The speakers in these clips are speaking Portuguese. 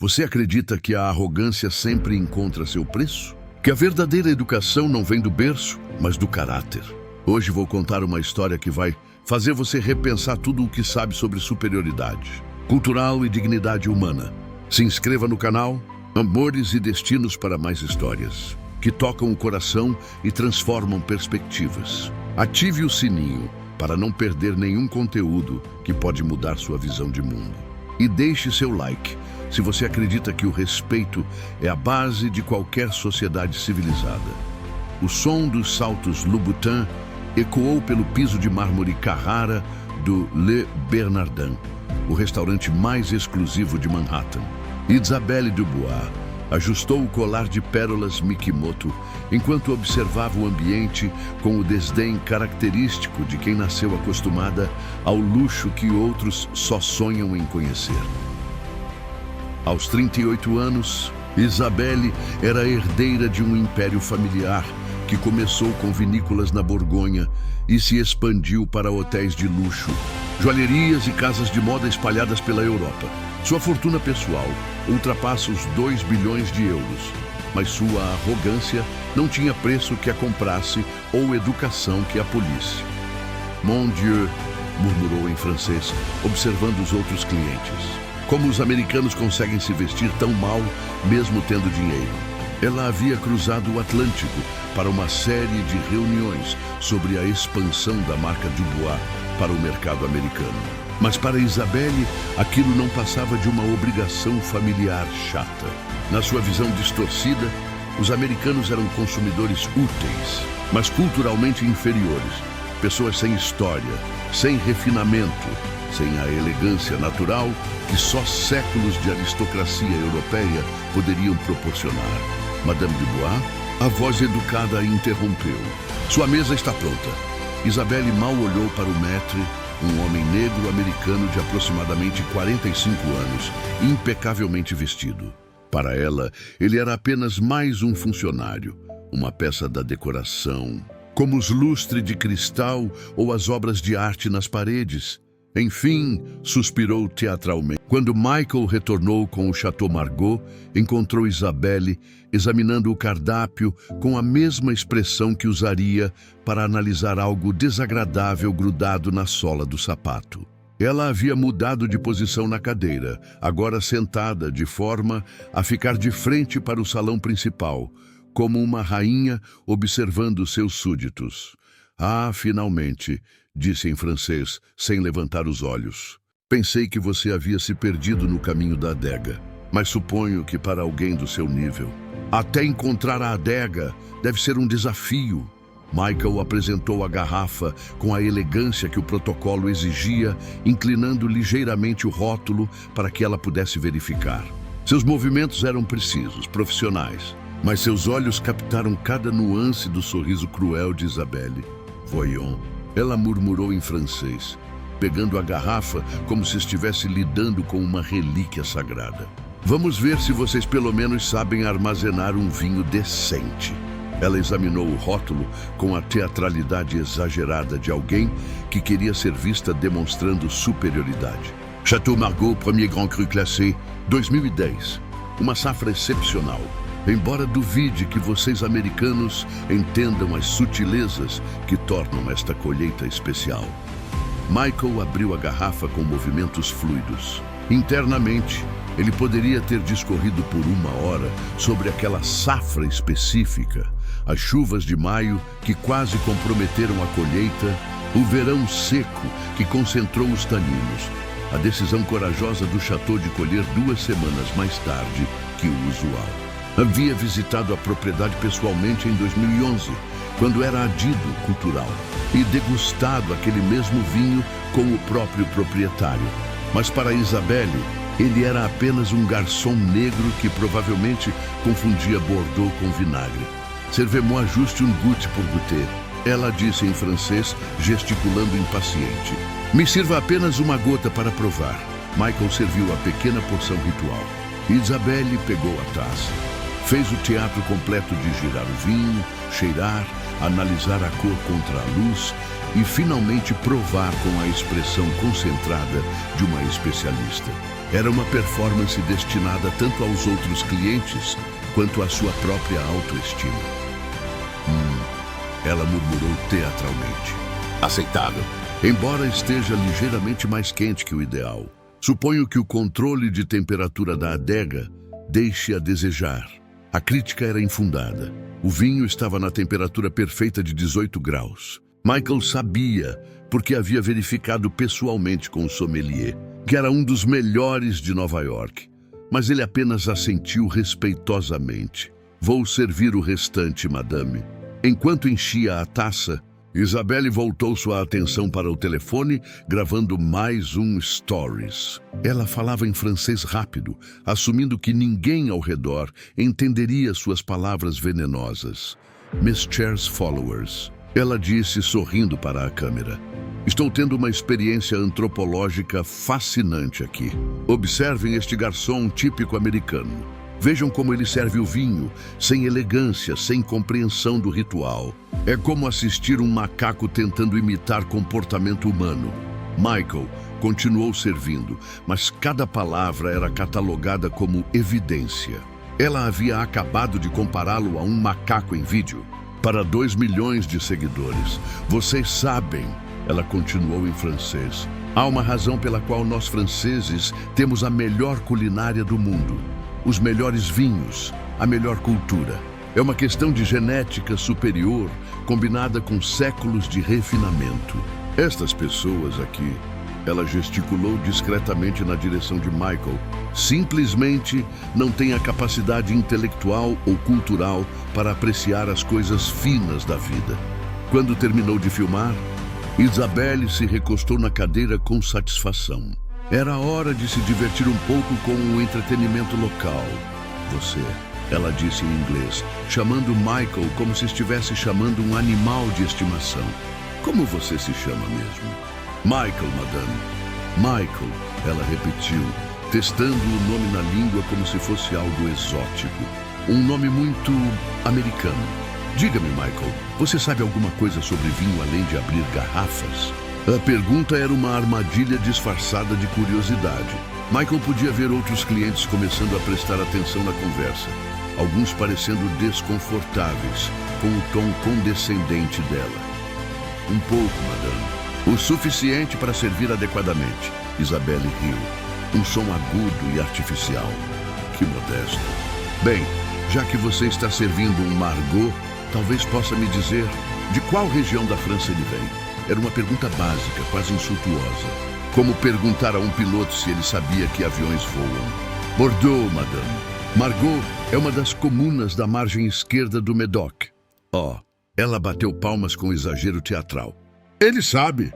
Você acredita que a arrogância sempre encontra seu preço? Que a verdadeira educação não vem do berço, mas do caráter? Hoje vou contar uma história que vai fazer você repensar tudo o que sabe sobre superioridade cultural e dignidade humana. Se inscreva no canal Amores e Destinos para mais histórias que tocam o coração e transformam perspectivas. Ative o sininho para não perder nenhum conteúdo que pode mudar sua visão de mundo. E deixe seu like se você acredita que o respeito é a base de qualquer sociedade civilizada. O som dos saltos Louboutin ecoou pelo piso de mármore Carrara do Le Bernardin, o restaurante mais exclusivo de Manhattan. Isabelle Dubois ajustou o colar de pérolas Mikimoto enquanto observava o ambiente com o desdém característico de quem nasceu acostumada ao luxo que outros só sonham em conhecer. Aos 38 anos, Isabelle era herdeira de um império familiar que começou com vinícolas na Borgonha e se expandiu para hotéis de luxo, joalherias e casas de moda espalhadas pela Europa. Sua fortuna pessoal ultrapassa os 2 bilhões de euros, mas sua arrogância não tinha preço que a comprasse ou educação que a polisse. Mon Dieu, murmurou em francês, observando os outros clientes. Como os americanos conseguem se vestir tão mal, mesmo tendo dinheiro? Ela havia cruzado o Atlântico para uma série de reuniões sobre a expansão da marca Dubois para o mercado americano. Mas para Isabelle, aquilo não passava de uma obrigação familiar chata. Na sua visão distorcida, os americanos eram consumidores úteis, mas culturalmente inferiores. Pessoas sem história, sem refinamento, sem a elegância natural que só séculos de aristocracia europeia poderiam proporcionar. Madame Dubois, a voz educada a interrompeu. Sua mesa está pronta. Isabelle mal olhou para o maître, um homem negro americano de aproximadamente 45 anos, impecavelmente vestido. Para ela, ele era apenas mais um funcionário, uma peça da decoração, como os lustres de cristal ou as obras de arte nas paredes. Enfim, suspirou teatralmente. Quando Michael retornou com o Chateau Margaux, encontrou Isabelle examinando o cardápio com a mesma expressão que usaria para analisar algo desagradável grudado na sola do sapato. Ela havia mudado de posição na cadeira, agora sentada de forma a ficar de frente para o salão principal, como uma rainha observando seus súditos. Ah, finalmente, disse em francês, sem levantar os olhos. Pensei que você havia se perdido no caminho da adega, mas suponho que para alguém do seu nível. Até encontrar a adega deve ser um desafio. Michael apresentou a garrafa com a elegância que o protocolo exigia, inclinando ligeiramente o rótulo para que ela pudesse verificar. Seus movimentos eram precisos, profissionais, mas seus olhos captaram cada nuance do sorriso cruel de Isabelle. Voyons, ela murmurou em francês, pegando a garrafa como se estivesse lidando com uma relíquia sagrada. Vamos ver se vocês pelo menos sabem armazenar um vinho decente. Ela examinou o rótulo com a teatralidade exagerada de alguém que queria ser vista demonstrando superioridade. Chateau Margaux Premier Grand Cru Classé 2010. Uma safra excepcional. Embora duvide que vocês americanos entendam as sutilezas que tornam esta colheita especial. Michael abriu a garrafa com movimentos fluidos. Internamente, ele poderia ter discorrido por 1 hora sobre aquela safra específica, as chuvas de maio que quase comprometeram a colheita, o verão seco que concentrou os taninos, a decisão corajosa do Chateau de colher 2 semanas mais tarde que o usual. Havia visitado a propriedade pessoalmente em 2011, quando era adido cultural, e degustado aquele mesmo vinho com o próprio proprietário. Mas para Isabelle, ele era apenas um garçom negro que provavelmente confundia Bordeaux com vinagre. Servez-moi juste une goutte pour goûter, ela disse em francês, gesticulando impaciente. Me sirva apenas uma gota para provar. Michael serviu a pequena porção ritual. Isabelle pegou a taça. Fez o teatro completo de girar o vinho, cheirar, analisar a cor contra a luz e finalmente provar com a expressão concentrada de uma especialista. Era uma performance destinada tanto aos outros clientes quanto à sua própria autoestima. Ela murmurou teatralmente. Aceitável, embora esteja ligeiramente mais quente que o ideal. Suponho que o controle de temperatura da adega deixe a desejar. A crítica era infundada. O vinho estava na temperatura perfeita de 18 graus. Michael sabia, porque havia verificado pessoalmente com o sommelier, que era um dos melhores de Nova York. Mas ele apenas assentiu respeitosamente. Vou servir o restante, madame. Enquanto enchia a taça, Isabelle voltou sua atenção para o telefone, gravando mais um Stories. Ela falava em francês rápido, assumindo que ninguém ao redor entenderia suas palavras venenosas. Miss Chair's followers. Ela disse, sorrindo para a câmera. Estou tendo uma experiência antropológica fascinante aqui. Observem este garçom típico americano. Vejam como ele serve o vinho, sem elegância, sem compreensão do ritual. É como assistir um macaco tentando imitar comportamento humano. Michael continuou servindo, mas cada palavra era catalogada como evidência. Ela havia acabado de compará-lo a um macaco em vídeo. Para 2 milhões de seguidores. Vocês sabem, ela continuou em francês. Há uma razão pela qual nós franceses temos a melhor culinária do mundo. Os melhores vinhos, a melhor cultura. É uma questão de genética superior, combinada com séculos de refinamento. Estas pessoas aqui, ela gesticulou discretamente na direção de Michael, simplesmente não têm a capacidade intelectual ou cultural para apreciar as coisas finas da vida. Quando terminou de filmar, Isabelle se recostou na cadeira com satisfação. Era hora de se divertir um pouco com o entretenimento local. Você, ela disse em inglês, chamando Michael como se estivesse chamando um animal de estimação. Como você se chama mesmo? Michael, madame. Michael, ela repetiu, testando o nome na língua como se fosse algo exótico. Um nome muito americano. Diga-me, Michael, você sabe alguma coisa sobre vinho além de abrir garrafas? A pergunta era uma armadilha disfarçada de curiosidade. Michael podia ver outros clientes começando a prestar atenção na conversa, alguns parecendo desconfortáveis com o tom condescendente dela. Um pouco, madame. O suficiente para servir adequadamente. Isabelle riu. Um som agudo e artificial. Que modesto. Bem, já que você está servindo um Margot, talvez possa me dizer de qual região da França ele vem. Era uma pergunta básica, quase insultuosa. Como perguntar a um piloto se ele sabia que aviões voam. Bordeaux, madame. Margot é uma das comunas da margem esquerda do Médoc. Ela bateu palmas com exagero teatral. Ele sabe.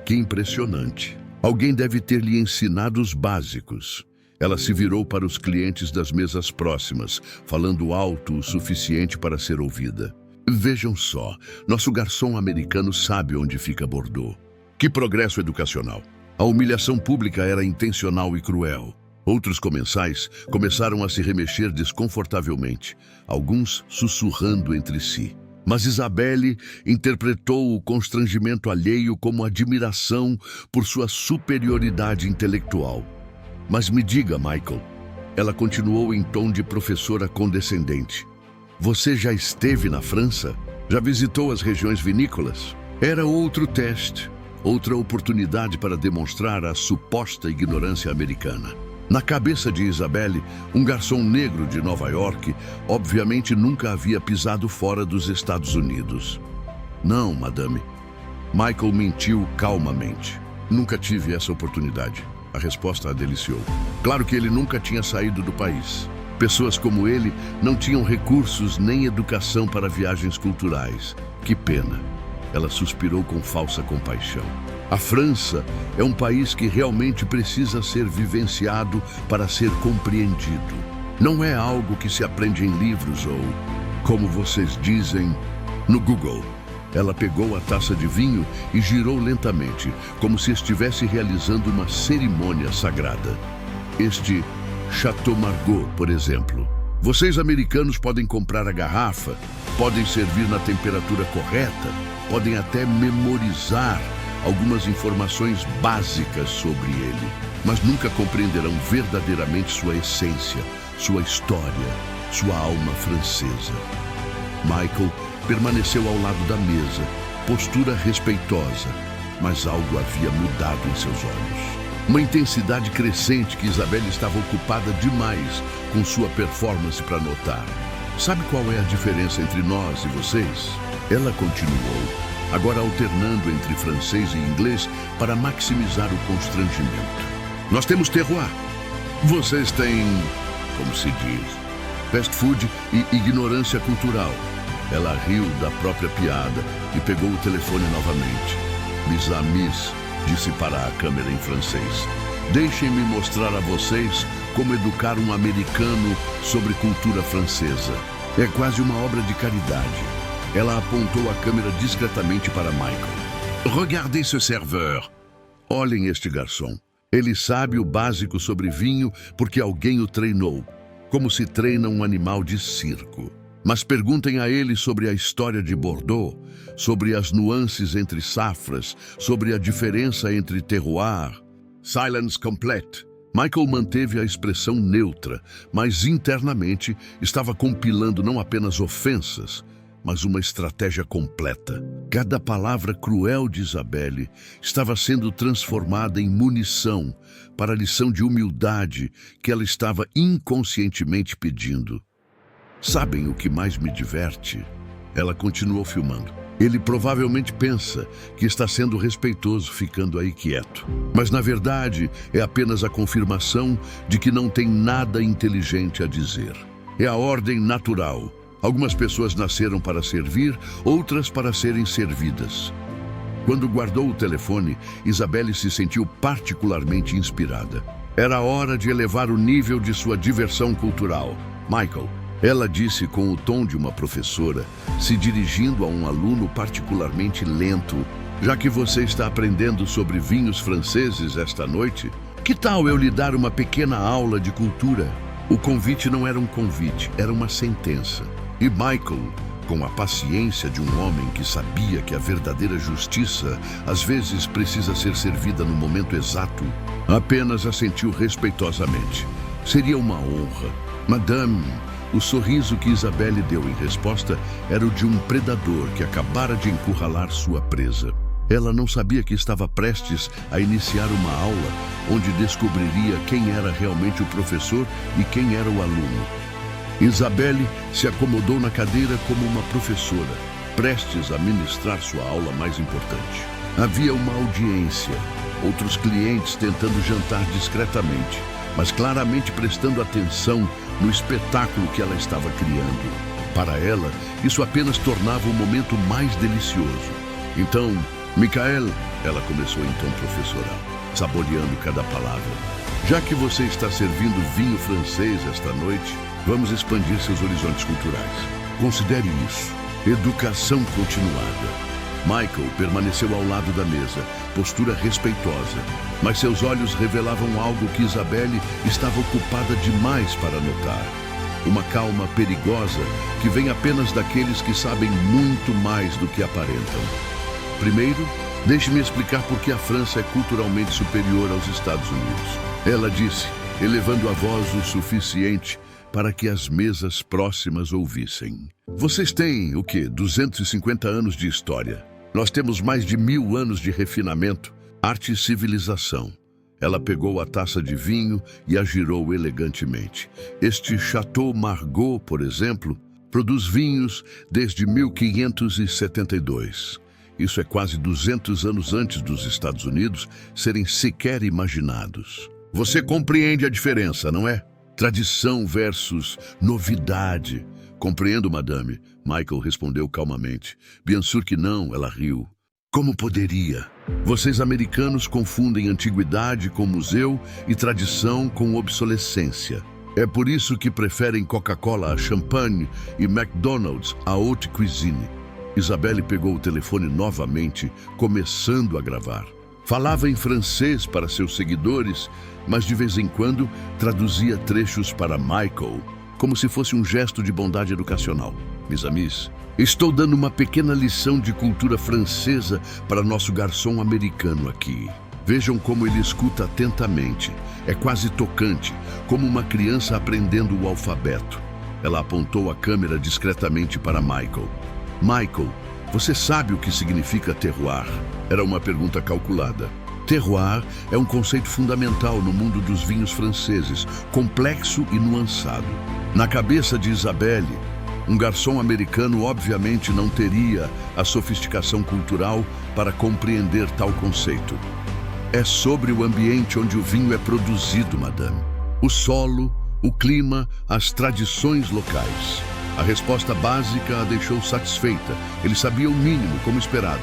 Que impressionante. Alguém deve ter lhe ensinado os básicos. Ela se virou para os clientes das mesas próximas, falando alto o suficiente para ser ouvida. Vejam só, nosso garçom americano sabe onde fica Bordeaux. Que progresso educacional. A humilhação pública era intencional e cruel. Outros comensais começaram a se remexer desconfortavelmente, alguns sussurrando entre si. Mas Isabelle interpretou o constrangimento alheio como admiração por sua superioridade intelectual. Mas me diga, Michael, ela continuou em tom de professora condescendente. Você já esteve na França? Já visitou as regiões vinícolas? Era outro teste, outra oportunidade para demonstrar a suposta ignorância americana. Na cabeça de Isabelle, um garçom negro de Nova York, obviamente nunca havia pisado fora dos Estados Unidos. Não, madame. Michael mentiu calmamente. Nunca tive essa oportunidade. A resposta a deliciou. Claro que ele nunca tinha saído do país. Pessoas como ele não tinham recursos nem educação para viagens culturais. Que pena. Ela suspirou com falsa compaixão. A França é um país que realmente precisa ser vivenciado para ser compreendido. Não é algo que se aprende em livros ou, como vocês dizem, no Google. Ela pegou a taça de vinho e girou lentamente, como se estivesse realizando uma cerimônia sagrada. Este Chateau Margaux, por exemplo. Vocês americanos podem comprar a garrafa, podem servir na temperatura correta, podem até memorizar algumas informações básicas sobre ele, mas nunca compreenderão verdadeiramente sua essência, sua história, sua alma francesa. Michael permaneceu ao lado da mesa, postura respeitosa, mas algo havia mudado em seus olhos. Uma intensidade crescente que Isabelle estava ocupada demais com sua performance para notar. Sabe qual é a diferença entre nós e vocês? Ela continuou, agora alternando entre francês e inglês para maximizar o constrangimento. Nós temos terroir. Vocês têm, como se diz, fast food e ignorância cultural. Ela riu da própria piada e pegou o telefone novamente. Mes amis, disse para a câmera em francês. Deixem-me mostrar a vocês como educar um americano sobre cultura francesa. É quase uma obra de caridade. Ela apontou a câmera discretamente para Michael. Regardez ce serveur. Olhem este garçom. Ele sabe o básico sobre vinho porque alguém o treinou, como se treina um animal de circo. Mas perguntem a ele sobre a história de Bordeaux, sobre as nuances entre safras, sobre a diferença entre terroir. Silence complete. Michael manteve a expressão neutra, mas internamente estava compilando não apenas ofensas, mas uma estratégia completa. Cada palavra cruel de Isabelle estava sendo transformada em munição para a lição de humildade que ela estava inconscientemente pedindo. Sabem o que mais me diverte? Ela continuou filmando. Ele provavelmente pensa que está sendo respeitoso ficando aí quieto. Mas, na verdade, é apenas a confirmação de que não tem nada inteligente a dizer. É a ordem natural. Algumas pessoas nasceram para servir, outras para serem servidas. Quando guardou o telefone, Isabelle se sentiu particularmente inspirada. Era hora de elevar o nível de sua diversão cultural. Michael, ela disse com o tom de uma professora, se dirigindo a um aluno particularmente lento. Já que você está aprendendo sobre vinhos franceses esta noite, que tal eu lhe dar uma pequena aula de cultura? O convite não era um convite, era uma sentença. E Michael, com a paciência de um homem que sabia que a verdadeira justiça às vezes precisa ser servida no momento exato, apenas assentiu respeitosamente. Seria uma honra. Madame, o sorriso que Isabelle deu em resposta era o de um predador que acabara de encurralar sua presa. Ela não sabia que estava prestes a iniciar uma aula onde descobriria quem era realmente o professor e quem era o aluno. Isabelle se acomodou na cadeira como uma professora, prestes a ministrar sua aula mais importante. Havia uma audiência, outros clientes tentando jantar discretamente, mas claramente prestando atenção no espetáculo que ela estava criando. Para ela, isso apenas tornava o momento mais delicioso. Então, Michael, ela começou em tom professoral, saboreando cada palavra. Já que você está servindo vinho francês esta noite, vamos expandir seus horizontes culturais. Considere isso. Educação continuada. Michael permaneceu ao lado da mesa, postura respeitosa, mas seus olhos revelavam algo que Isabelle estava ocupada demais para notar. Uma calma perigosa que vem apenas daqueles que sabem muito mais do que aparentam. Primeiro, deixe-me explicar por que a França é culturalmente superior aos Estados Unidos. Ela disse, elevando a voz o suficiente para que as mesas próximas ouvissem. Vocês têm, 250 anos de história. Nós temos mais de 1000 anos de refinamento, arte e civilização. Ela pegou a taça de vinho e a girou elegantemente. Este Chateau Margaux, por exemplo, produz vinhos desde 1572. Isso é quase 200 anos antes dos Estados Unidos serem sequer imaginados. Você compreende a diferença, não é? Tradição versus novidade. Compreendo, madame, Michael respondeu calmamente. Bien sûr que não, ela riu. Como poderia? Vocês americanos confundem antiguidade com museu e tradição com obsolescência. É por isso que preferem Coca-Cola a champanhe e McDonald's a haute cuisine. Isabelle pegou o telefone novamente, começando a gravar. Falava em francês para seus seguidores, mas de vez em quando traduzia trechos para Michael, como se fosse um gesto de bondade educacional. Mes amis, estou dando uma pequena lição de cultura francesa para nosso garçom americano aqui. Vejam como ele escuta atentamente. É quase tocante, como uma criança aprendendo o alfabeto. Ela apontou a câmera discretamente para Michael. Michael, você sabe o que significa terroir? Era uma pergunta calculada. Terroir é um conceito fundamental no mundo dos vinhos franceses, complexo e nuançado. Na cabeça de Isabelle, um garçom americano obviamente não teria a sofisticação cultural para compreender tal conceito. É sobre o ambiente onde o vinho é produzido, madame. O solo, o clima, as tradições locais. A resposta básica a deixou satisfeita. Ele sabia o mínimo, como esperado.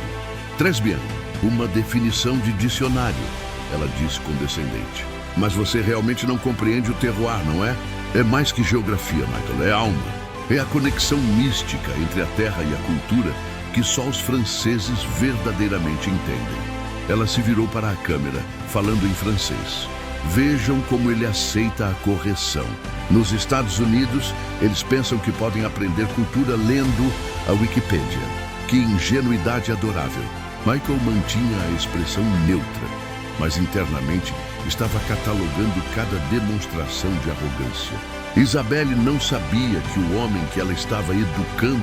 Très bien, uma definição de dicionário, ela disse condescendente. Mas você realmente não compreende o terroir, não é? É mais que geografia, Michael, é alma. É a conexão mística entre a terra e a cultura que só os franceses verdadeiramente entendem. Ela se virou para a câmera, falando em francês. Vejam como ele aceita a correção. Nos Estados Unidos, eles pensam que podem aprender cultura lendo a Wikipédia. Que ingenuidade adorável. Michael mantinha a expressão neutra, mas internamente estava catalogando cada demonstração de arrogância. Isabelle não sabia que o homem que ela estava educando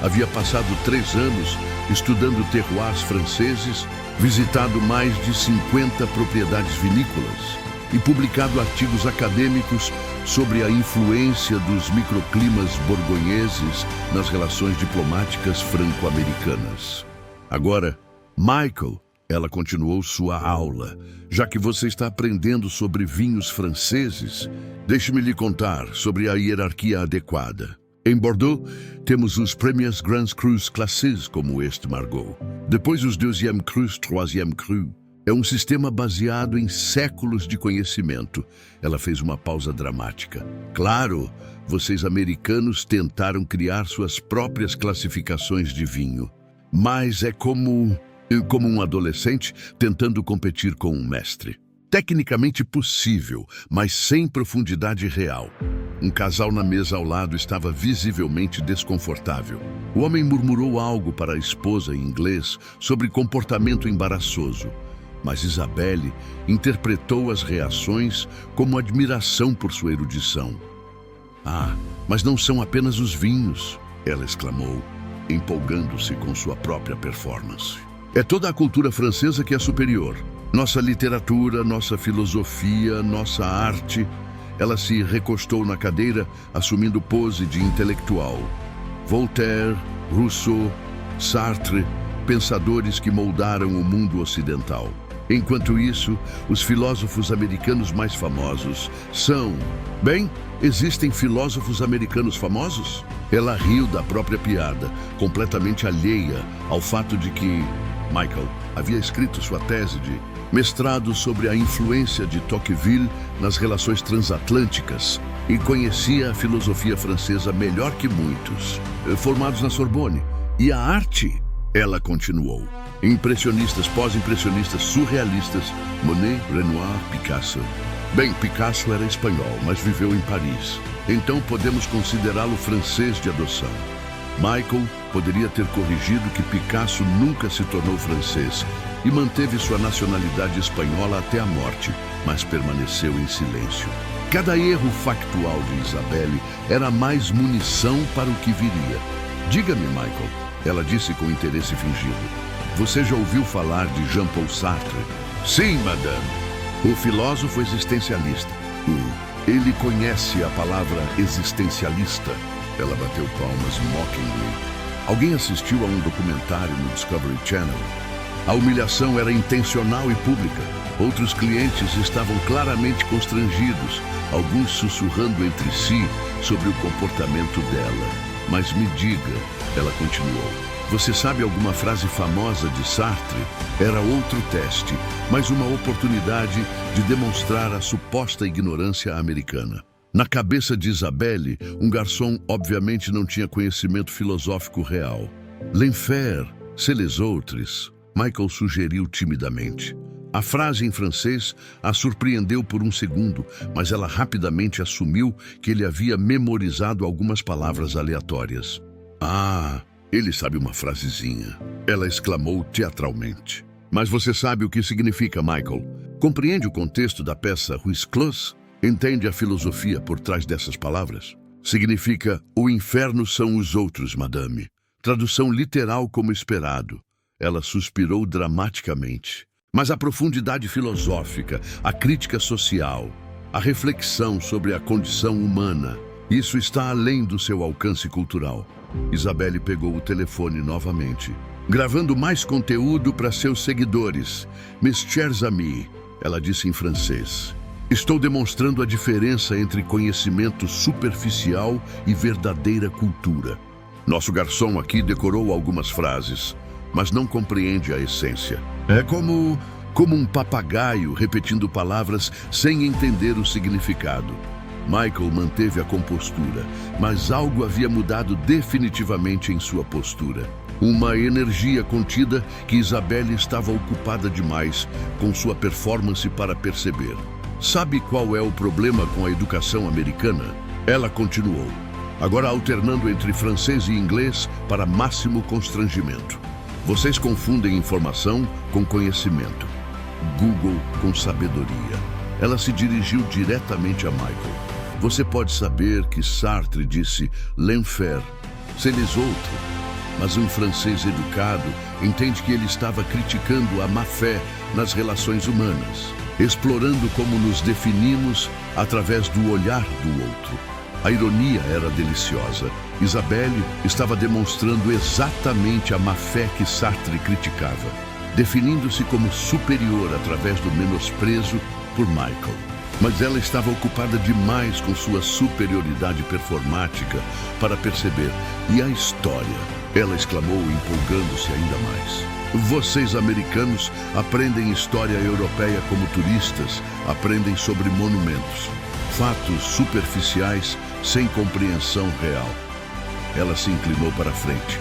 havia passado 3 anos estudando terroirs franceses, visitado mais de 50 propriedades vinícolas e publicado artigos acadêmicos sobre a influência dos microclimas borgonheses nas relações diplomáticas franco-americanas. Agora, Michael, ela continuou sua aula. Já que você está aprendendo sobre vinhos franceses, deixe-me lhe contar sobre a hierarquia adequada. Em Bordeaux, temos os Premiers Grands Crus Classés, como este Margaux. Depois os Deuxième Crus, Troisième Cru. É um sistema baseado em séculos de conhecimento. Ela fez uma pausa dramática. Claro, vocês americanos tentaram criar suas próprias classificações de vinho. Mas é como um adolescente tentando competir com um mestre. Tecnicamente possível, mas sem profundidade real. Um casal na mesa ao lado estava visivelmente desconfortável. O homem murmurou algo para a esposa em inglês sobre comportamento embaraçoso, mas Isabelle interpretou as reações como admiração por sua erudição. Ah, mas não são apenas os vinhos, ela exclamou, empolgando-se com sua própria performance. É toda a cultura francesa que é superior. Nossa literatura, nossa filosofia, nossa arte. Ela se recostou na cadeira, assumindo pose de intelectual. Voltaire, Rousseau, Sartre, pensadores que moldaram o mundo ocidental. Enquanto isso, os filósofos americanos mais famosos são... Bem, existem filósofos americanos famosos? Ela riu da própria piada, completamente alheia ao fato de que Michael havia escrito sua tese de mestrado sobre a influência de Tocqueville nas relações transatlânticas e conhecia a filosofia francesa melhor que muitos, formados na Sorbonne. E a arte, ela continuou. Impressionistas, pós-impressionistas, surrealistas, Monet, Renoir, Picasso. Bem, Picasso era espanhol, mas viveu em Paris. Então podemos considerá-lo francês de adoção. Michael poderia ter corrigido que Picasso nunca se tornou francês e manteve sua nacionalidade espanhola até a morte, mas permaneceu em silêncio. Cada erro factual de Isabelle era mais munição para o que viria. Diga-me, Michael, ela disse com interesse fingido. Você já ouviu falar de Jean-Paul Sartre? Sim, madame. O filósofo existencialista. Ele conhece a palavra existencialista. Ela bateu palmas mockingly. Alguém assistiu a um documentário no Discovery Channel? A humilhação era intencional e pública. Outros clientes estavam claramente constrangidos, alguns sussurrando entre si sobre o comportamento dela. Mas me diga, ela continuou, você sabe alguma frase famosa de Sartre? Era outro teste, mas uma oportunidade de demonstrar a suposta ignorância americana. Na cabeça de Isabelle, um garçom obviamente não tinha conhecimento filosófico real. L'enfer, c'est les autres, Michael sugeriu timidamente. A frase em francês a surpreendeu por um segundo, mas ela rapidamente assumiu que ele havia memorizado algumas palavras aleatórias. Ah, ele sabe uma frasezinha. Ela exclamou teatralmente. Mas você sabe o que significa, Michael? Compreende o contexto da peça Ruiz Close? Entende a filosofia por trás dessas palavras? Significa: o inferno são os outros, madame. Tradução literal como esperado. Ela suspirou dramaticamente. Mas a profundidade filosófica, a crítica social, a reflexão sobre a condição humana, isso está além do seu alcance cultural. Isabelle pegou o telefone novamente, gravando mais conteúdo para seus seguidores. Mes chers amis, ela disse em francês. Estou demonstrando a diferença entre conhecimento superficial e verdadeira cultura. Nosso garçom aqui decorou algumas frases, mas não compreende a essência. É como um papagaio repetindo palavras sem entender o significado. Michael manteve a compostura, mas algo havia mudado definitivamente em sua postura. Uma energia contida que Isabelle estava ocupada demais com sua performance para perceber. Sabe qual é o problema com a educação americana? Ela continuou, agora alternando entre francês e inglês para máximo constrangimento. Vocês confundem informação com conhecimento. Google com sabedoria. Ela se dirigiu diretamente a Michael. Você pode saber que Sartre disse l'enfer, c'est les autres. Mas um francês educado entende que ele estava criticando a má-fé nas relações humanas, explorando como nos definimos através do olhar do outro. A ironia era deliciosa. Isabelle estava demonstrando exatamente a má-fé que Sartre criticava, definindo-se como superior através do menosprezo por Michael. Mas ela estava ocupada demais com sua superioridade performática para perceber. E a história? Ela exclamou, empolgando-se ainda mais. Vocês, americanos, aprendem história europeia como turistas, aprendem sobre monumentos, fatos superficiais sem compreensão real. Ela se inclinou para a frente,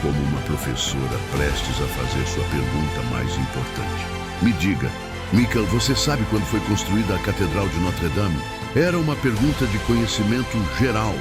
como uma professora prestes a fazer sua pergunta mais importante. Me diga, Michael, você sabe quando foi construída a Catedral de Notre Dame? Era uma pergunta de conhecimento geral,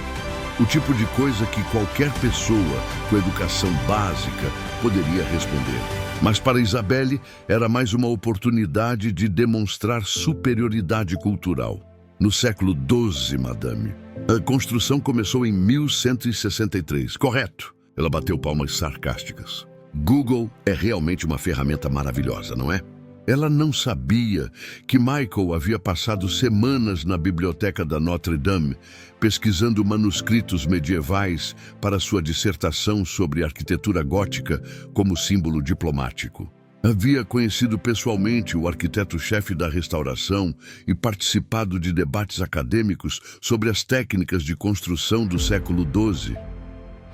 o tipo de coisa que qualquer pessoa com educação básica poderia responder. Mas para Isabelle era mais uma oportunidade de demonstrar superioridade cultural. No século XII, madame. A construção começou em 1163, correto? Ela bateu palmas sarcásticas. Google é realmente uma ferramenta maravilhosa, não é? Ela não sabia que Michael havia passado semanas na biblioteca da Notre Dame, pesquisando manuscritos medievais para sua dissertação sobre arquitetura gótica como símbolo diplomático. Havia conhecido pessoalmente o arquiteto-chefe da restauração e participado de debates acadêmicos sobre as técnicas de construção do século XII.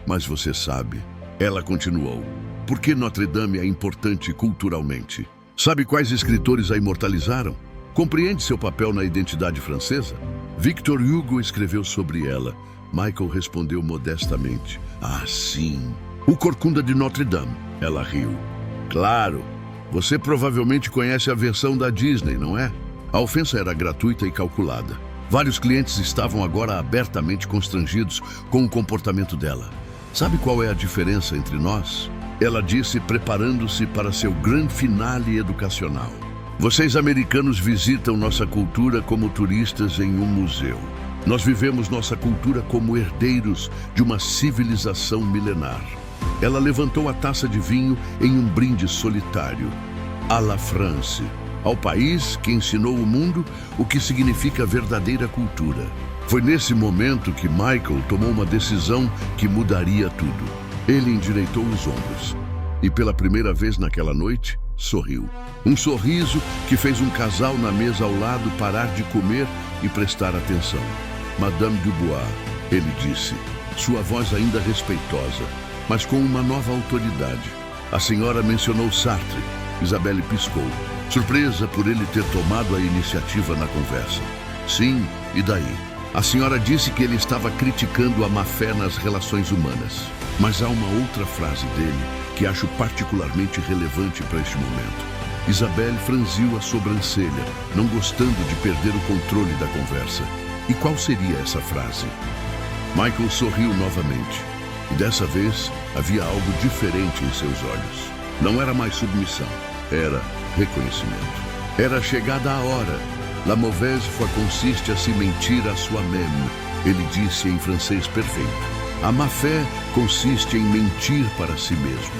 Mas você sabe, ela continuou, por que Notre Dame é importante culturalmente? Sabe quais escritores a imortalizaram? Compreende seu papel na identidade francesa? Victor Hugo escreveu sobre ela. Michael respondeu modestamente. Ah, sim. O Corcunda de Notre Dame. Ela riu. Claro. Você provavelmente conhece a versão da Disney, não é? A ofensa era gratuita e calculada. Vários clientes estavam agora abertamente constrangidos com o comportamento dela. Sabe qual é a diferença entre nós? Ela disse, preparando-se para seu grande finale educacional. Vocês americanos visitam nossa cultura como turistas em um museu. Nós vivemos nossa cultura como herdeiros de uma civilização milenar. Ela levantou a taça de vinho em um brinde solitário. À la France, ao país que ensinou o mundo o que significa verdadeira cultura. Foi nesse momento que Michael tomou uma decisão que mudaria tudo. Ele endireitou os ombros e, pela primeira vez naquela noite, sorriu. Um sorriso que fez um casal na mesa ao lado parar de comer e prestar atenção. Madame Dubois, ele disse, sua voz ainda respeitosa, mas com uma nova autoridade. A senhora mencionou Sartre. Isabelle piscou, surpresa por ele ter tomado a iniciativa na conversa. Sim, e daí? A senhora disse que ele estava criticando a má-fé nas relações humanas. Mas há uma outra frase dele que acho particularmente relevante para este momento. Isabelle franziu a sobrancelha, não gostando de perder o controle da conversa. E qual seria essa frase? Michael sorriu novamente. E dessa vez, havia algo diferente em seus olhos. Não era mais submissão, era reconhecimento. Era chegada a hora. La mauvaise foi consiste a se mentir à soi-même, ele disse em francês perfeito. A má-fé consiste em mentir para si mesmo.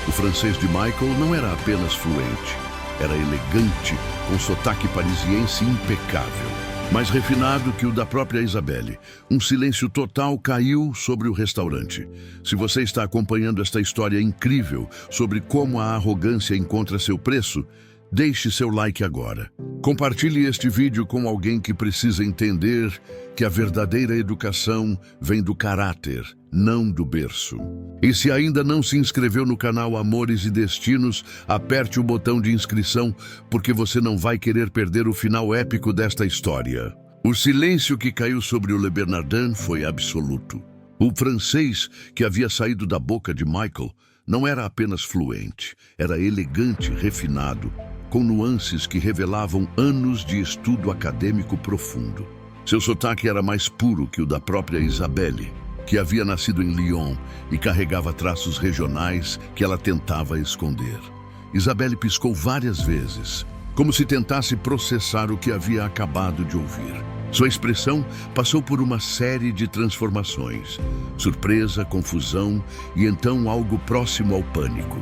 O francês de Michael não era apenas fluente, era elegante, com sotaque parisiense impecável, mais refinado que o da própria Isabelle. Um silêncio total caiu sobre o restaurante. Se você está acompanhando esta história incrível sobre como a arrogância encontra seu preço, deixe seu like agora. Compartilhe este vídeo com alguém que precisa entender que a verdadeira educação vem do caráter, não do berço. E se ainda não se inscreveu no canal Amores e Destinos, aperte o botão de inscrição, porque você não vai querer perder o final épico desta história. O silêncio que caiu sobre o Le Bernardin foi absoluto. O francês que havia saído da boca de Michael não era apenas fluente, era elegante, refinado, com nuances que revelavam anos de estudo acadêmico profundo. Seu sotaque era mais puro que o da própria Isabelle, que havia nascido em Lyon e carregava traços regionais que ela tentava esconder. Isabelle piscou várias vezes, como se tentasse processar o que havia acabado de ouvir. Sua expressão passou por uma série de transformações: surpresa, confusão e então algo próximo ao pânico.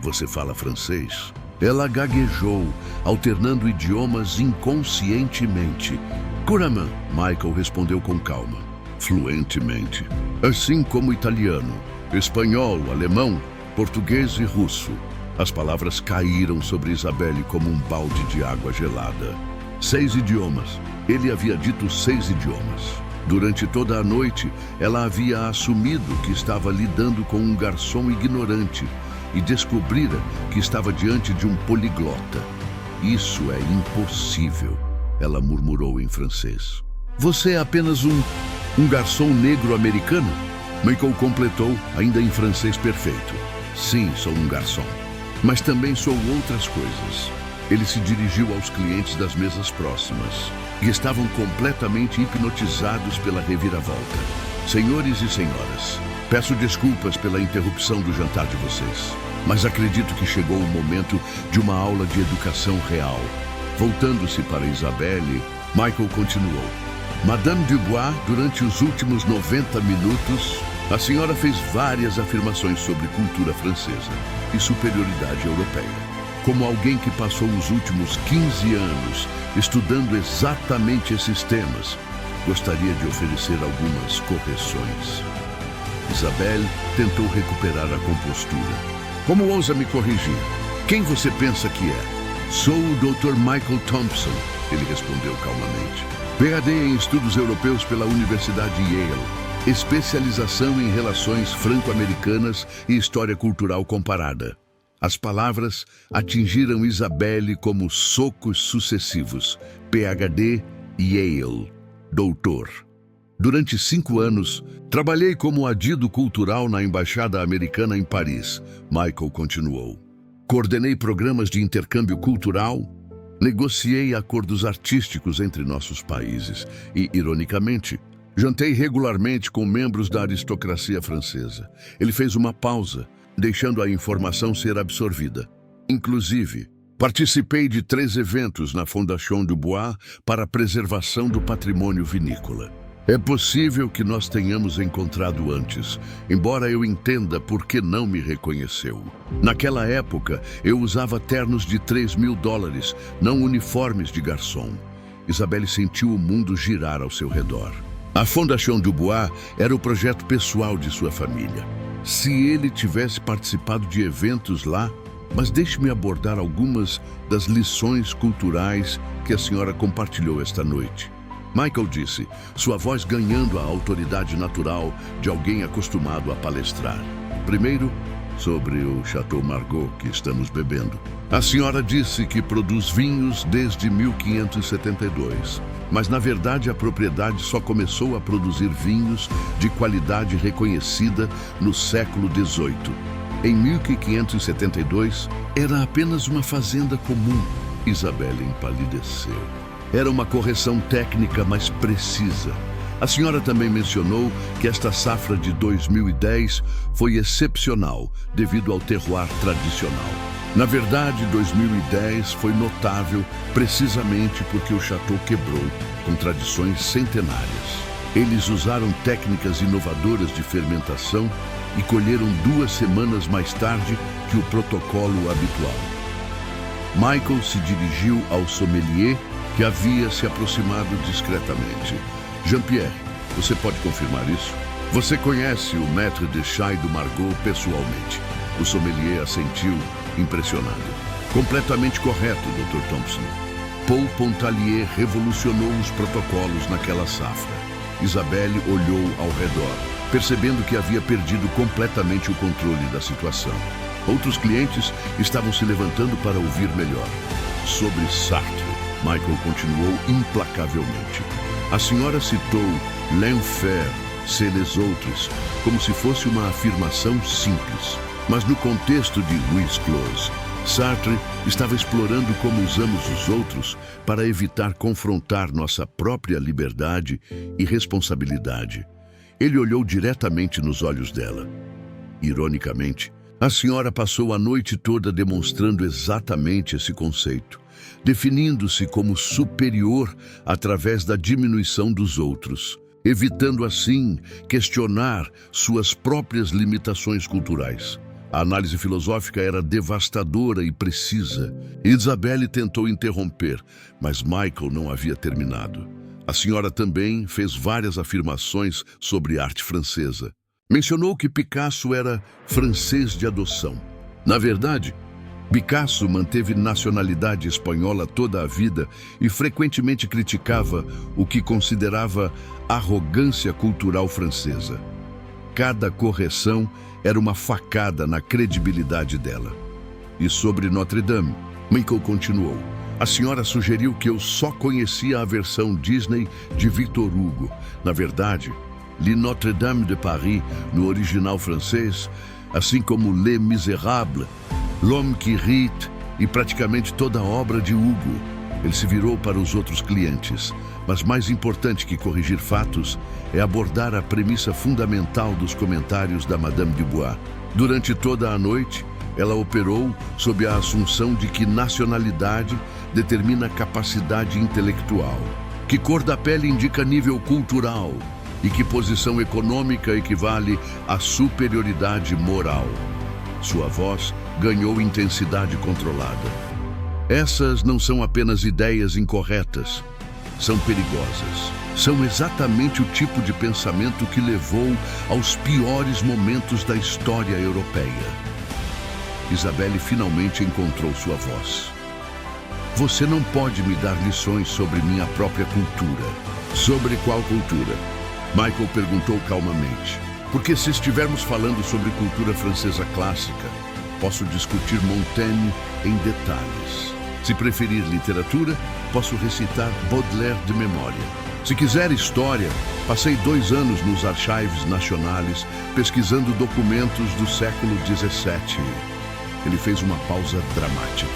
Você fala francês? Ela gaguejou, alternando idiomas inconscientemente. Couramment, Michael respondeu com calma. Fluentemente. Assim como italiano, espanhol, alemão, português e russo. As palavras caíram sobre Isabelle como um balde de água gelada. 6 idiomas. Ele havia dito 6 idiomas. Durante toda a noite, ela havia assumido que estava lidando com um garçom ignorante e descobrira que estava diante de um poliglota. Isso é impossível, ela murmurou em francês. Você é apenas um garçom negro americano? Michael completou, ainda em francês perfeito. Sim, sou um garçom, mas também sou outras coisas. Ele se dirigiu aos clientes das mesas próximas, que estavam completamente hipnotizados pela reviravolta. Senhores e senhoras, peço desculpas pela interrupção do jantar de vocês, mas acredito que chegou o momento de uma aula de educação real. Voltando-se para Isabelle, Michael continuou. Madame Dubois, durante os últimos 90 minutos, a senhora fez várias afirmações sobre cultura francesa e superioridade europeia. Como alguém que passou os últimos 15 anos estudando exatamente esses temas, gostaria de oferecer algumas correções. Isabelle tentou recuperar a compostura. Como ousa me corrigir? Quem você pensa que é? Sou o Dr. Michael Thompson, ele respondeu calmamente. PhD em Estudos Europeus pela Universidade Yale. Especialização em Relações Franco-Americanas e História Cultural Comparada. As palavras atingiram Isabelle como socos sucessivos. PhD, Yale. Doutor. Durante 5 anos, trabalhei como adido cultural na Embaixada Americana em Paris. Michael continuou. Coordenei programas de intercâmbio cultural, negociei acordos artísticos entre nossos países e, ironicamente, jantei regularmente com membros da aristocracia francesa. Ele fez uma pausa, deixando a informação ser absorvida. Inclusive, participei de 3 eventos na Fondation Dubois para a preservação do patrimônio vinícola. É possível que nós tenhamos encontrado antes, embora eu entenda por que não me reconheceu. Naquela época, eu usava ternos de $3.000, não uniformes de garçom. Isabelle sentiu o mundo girar ao seu redor. A Fondation Dubois era o projeto pessoal de sua família. Se ele tivesse participado de eventos lá, mas deixe-me abordar algumas das lições culturais que a senhora compartilhou esta noite. Michael disse, sua voz ganhando a autoridade natural de alguém acostumado a palestrar. Primeiro, sobre o Chateau Margaux que estamos bebendo. A senhora disse que produz vinhos desde 1572, mas na verdade a propriedade só começou a produzir vinhos de qualidade reconhecida no século XVIII. Em 1572, era apenas uma fazenda comum. Isabelle empalideceu. Era uma correção técnica mais precisa. A senhora também mencionou que esta safra de 2010 foi excepcional devido ao terroir tradicional. Na verdade, 2010 foi notável precisamente porque o Chateau quebrou com tradições centenárias. Eles usaram técnicas inovadoras de fermentação e colheram 2 semanas mais tarde que o protocolo habitual. Michael se dirigiu ao sommelier, que havia se aproximado discretamente. Jean-Pierre, você pode confirmar isso? Você conhece o maître de chai do Margaux pessoalmente? O sommelier assentiu, impressionado. Completamente correto, Dr. Thompson. Paul Pontalier revolucionou os protocolos naquela safra. Isabelle olhou ao redor, percebendo que havia perdido completamente o controle da situação. Outros clientes estavam se levantando para ouvir melhor. Sobre Sartre, Michael continuou implacavelmente. A senhora citou l'enfer, c'est les autres, como se fosse uma afirmação simples. Mas no contexto de Louis Close, Sartre estava explorando como usamos os outros para evitar confrontar nossa própria liberdade e responsabilidade. Ele olhou diretamente nos olhos dela. Ironicamente, a senhora passou a noite toda demonstrando exatamente esse conceito, definindo-se como superior através da diminuição dos outros, evitando assim questionar suas próprias limitações culturais. A análise filosófica era devastadora e precisa. Isabelle tentou interromper, mas Michael não havia terminado. A senhora também fez várias afirmações sobre arte francesa. Mencionou que Picasso era francês de adoção. Na verdade, Picasso manteve nacionalidade espanhola toda a vida e frequentemente criticava o que considerava arrogância cultural francesa. Cada correção era uma facada na credibilidade dela. E sobre Notre Dame, Michael continuou. A senhora sugeriu que eu só conhecia a versão Disney de Victor Hugo. Na verdade, li Notre Dame de Paris no original francês, assim como Les Misérables, L'Homme qui rit e praticamente toda a obra de Hugo. Ele se virou para os outros clientes. Mas mais importante que corrigir fatos é abordar a premissa fundamental dos comentários da Madame Dubois. Durante toda a noite, ela operou sob a assunção de que nacionalidade determina capacidade intelectual, que cor da pele indica nível cultural e que posição econômica equivale à superioridade moral. Sua voz ganhou intensidade controlada. Essas não são apenas ideias incorretas, são perigosas. São exatamente o tipo de pensamento que levou aos piores momentos da história europeia. Isabelle finalmente encontrou sua voz. Você não pode me dar lições sobre minha própria cultura. Sobre qual cultura? Michael perguntou calmamente. Porque se estivermos falando sobre cultura francesa clássica, posso discutir Montaigne em detalhes. Se preferir literatura, posso recitar Baudelaire de memória. Se quiser história, passei 2 anos nos Archives Nationales pesquisando documentos do século XVII. Ele fez uma pausa dramática.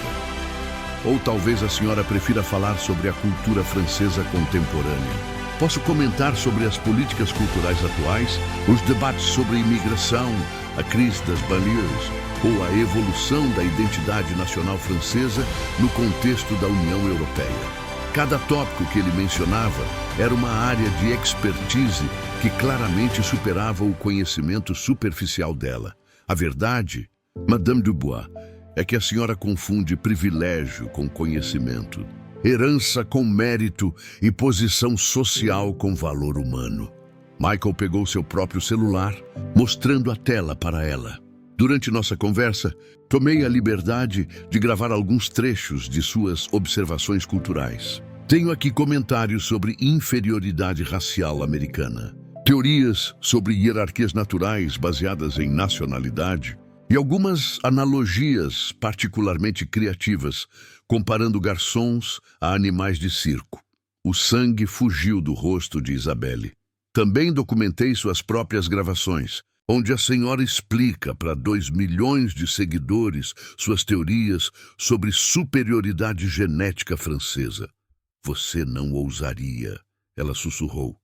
Ou talvez a senhora prefira falar sobre a cultura francesa contemporânea. Posso comentar sobre as políticas culturais atuais, os debates sobre imigração, a crise das banlieues, ou a evolução da identidade nacional francesa no contexto da União Europeia. Cada tópico que ele mencionava era uma área de expertise que claramente superava o conhecimento superficial dela. A verdade, Madame Dubois, é que a senhora confunde privilégio com conhecimento, herança com mérito e posição social com valor humano. Michael pegou seu próprio celular, mostrando a tela para ela. Durante nossa conversa, tomei a liberdade de gravar alguns trechos de suas observações culturais. Tenho aqui comentários sobre inferioridade racial americana, teorias sobre hierarquias naturais baseadas em nacionalidade e algumas analogias particularmente criativas, comparando garçons a animais de circo. O sangue fugiu do rosto de Isabelle. Também documentei suas próprias gravações, onde a senhora explica para 2 milhões de seguidores suas teorias sobre superioridade genética francesa. Você não ousaria, ela sussurrou.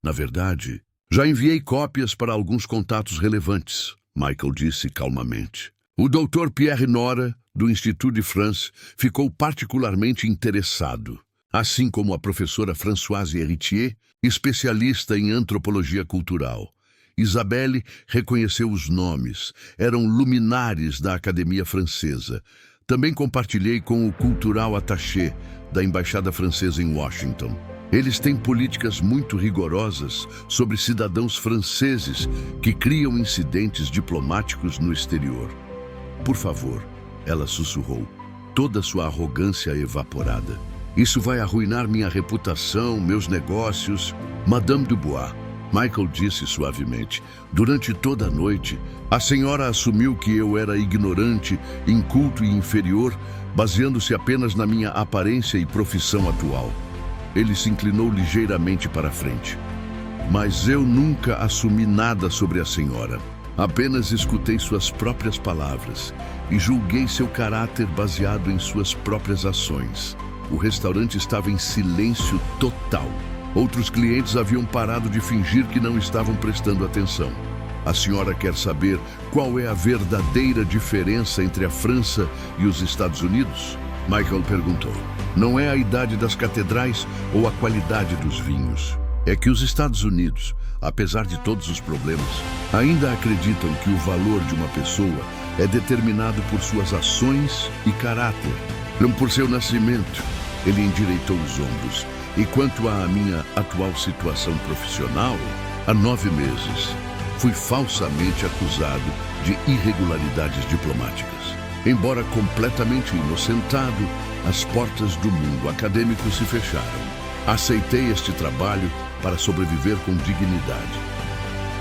Na verdade, já enviei cópias para alguns contatos relevantes, Michael disse calmamente. O Dr. Pierre Nora, do Institut de France, ficou particularmente interessado, assim como a professora Françoise Héritier, especialista em antropologia cultural. Isabelle reconheceu os nomes, eram luminares da Academia Francesa. Também compartilhei com o cultural attaché da Embaixada Francesa em Washington. Eles têm políticas muito rigorosas sobre cidadãos franceses que criam incidentes diplomáticos no exterior. Por favor, ela sussurrou, toda sua arrogância evaporada. Isso vai arruinar minha reputação, meus negócios. Madame Dubois, Michael disse suavemente, durante toda a noite, a senhora assumiu que eu era ignorante, inculto e inferior, baseando-se apenas na minha aparência e profissão atual. Ele se inclinou ligeiramente para a frente. Mas eu nunca assumi nada sobre a senhora. Apenas escutei suas próprias palavras e julguei seu caráter baseado em suas próprias ações. O restaurante estava em silêncio total. Outros clientes haviam parado de fingir que não estavam prestando atenção. A senhora quer saber qual é a verdadeira diferença entre a França e os Estados Unidos? Michael perguntou. Não é a idade das catedrais ou a qualidade dos vinhos. É que os Estados Unidos, apesar de todos os problemas, ainda acreditam que o valor de uma pessoa é determinado por suas ações e caráter, não por seu nascimento. Ele endireitou os ombros. E quanto à minha atual situação profissional, há 9 meses, fui falsamente acusado de irregularidades diplomáticas. Embora completamente inocentado, as portas do mundo acadêmico se fecharam. Aceitei este trabalho para sobreviver com dignidade.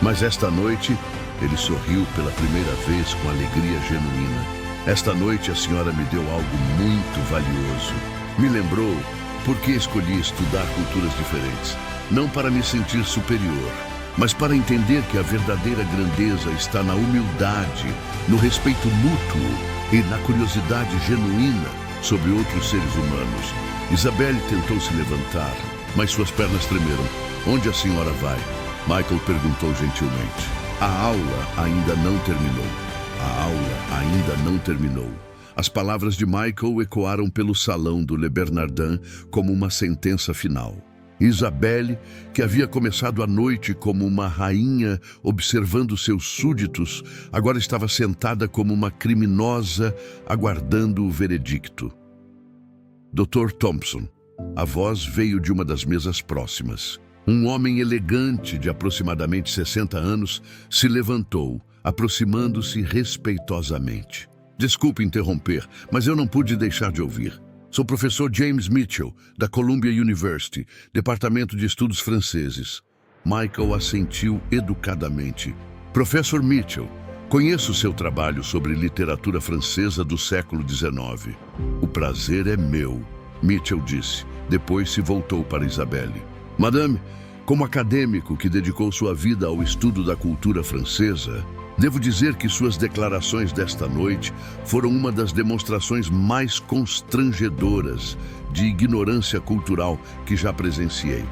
Mas esta noite, ele sorriu pela primeira vez com alegria genuína. Esta noite a senhora me deu algo muito valioso. Me lembrou por que escolhi estudar culturas diferentes. Não para me sentir superior, mas para entender que a verdadeira grandeza está na humildade, no respeito mútuo e na curiosidade genuína sobre outros seres humanos. Isabelle tentou se levantar, mas suas pernas tremeram. Onde a senhora vai? Michael perguntou gentilmente. A aula ainda não terminou. A aula ainda não terminou. As palavras de Michael ecoaram pelo salão do Le Bernardin como uma sentença final. Isabelle, que havia começado a noite como uma rainha observando seus súditos, agora estava sentada como uma criminosa aguardando o veredicto. Dr. Thompson. A voz veio de uma das mesas próximas. Um homem elegante de aproximadamente 60 anos se levantou, aproximando-se respeitosamente. Desculpe interromper, mas eu não pude deixar de ouvir. Sou professor James Mitchell, da Columbia University, Departamento de Estudos Franceses. Michael assentiu educadamente. Professor Mitchell, conheço seu trabalho sobre literatura francesa do século XIX. O prazer é meu, Mitchell disse. Depois se voltou para Isabelle. Madame, como acadêmico que dedicou sua vida ao estudo da cultura francesa, devo dizer que suas declarações desta noite foram uma das demonstrações mais constrangedoras de ignorância cultural que já presenciei.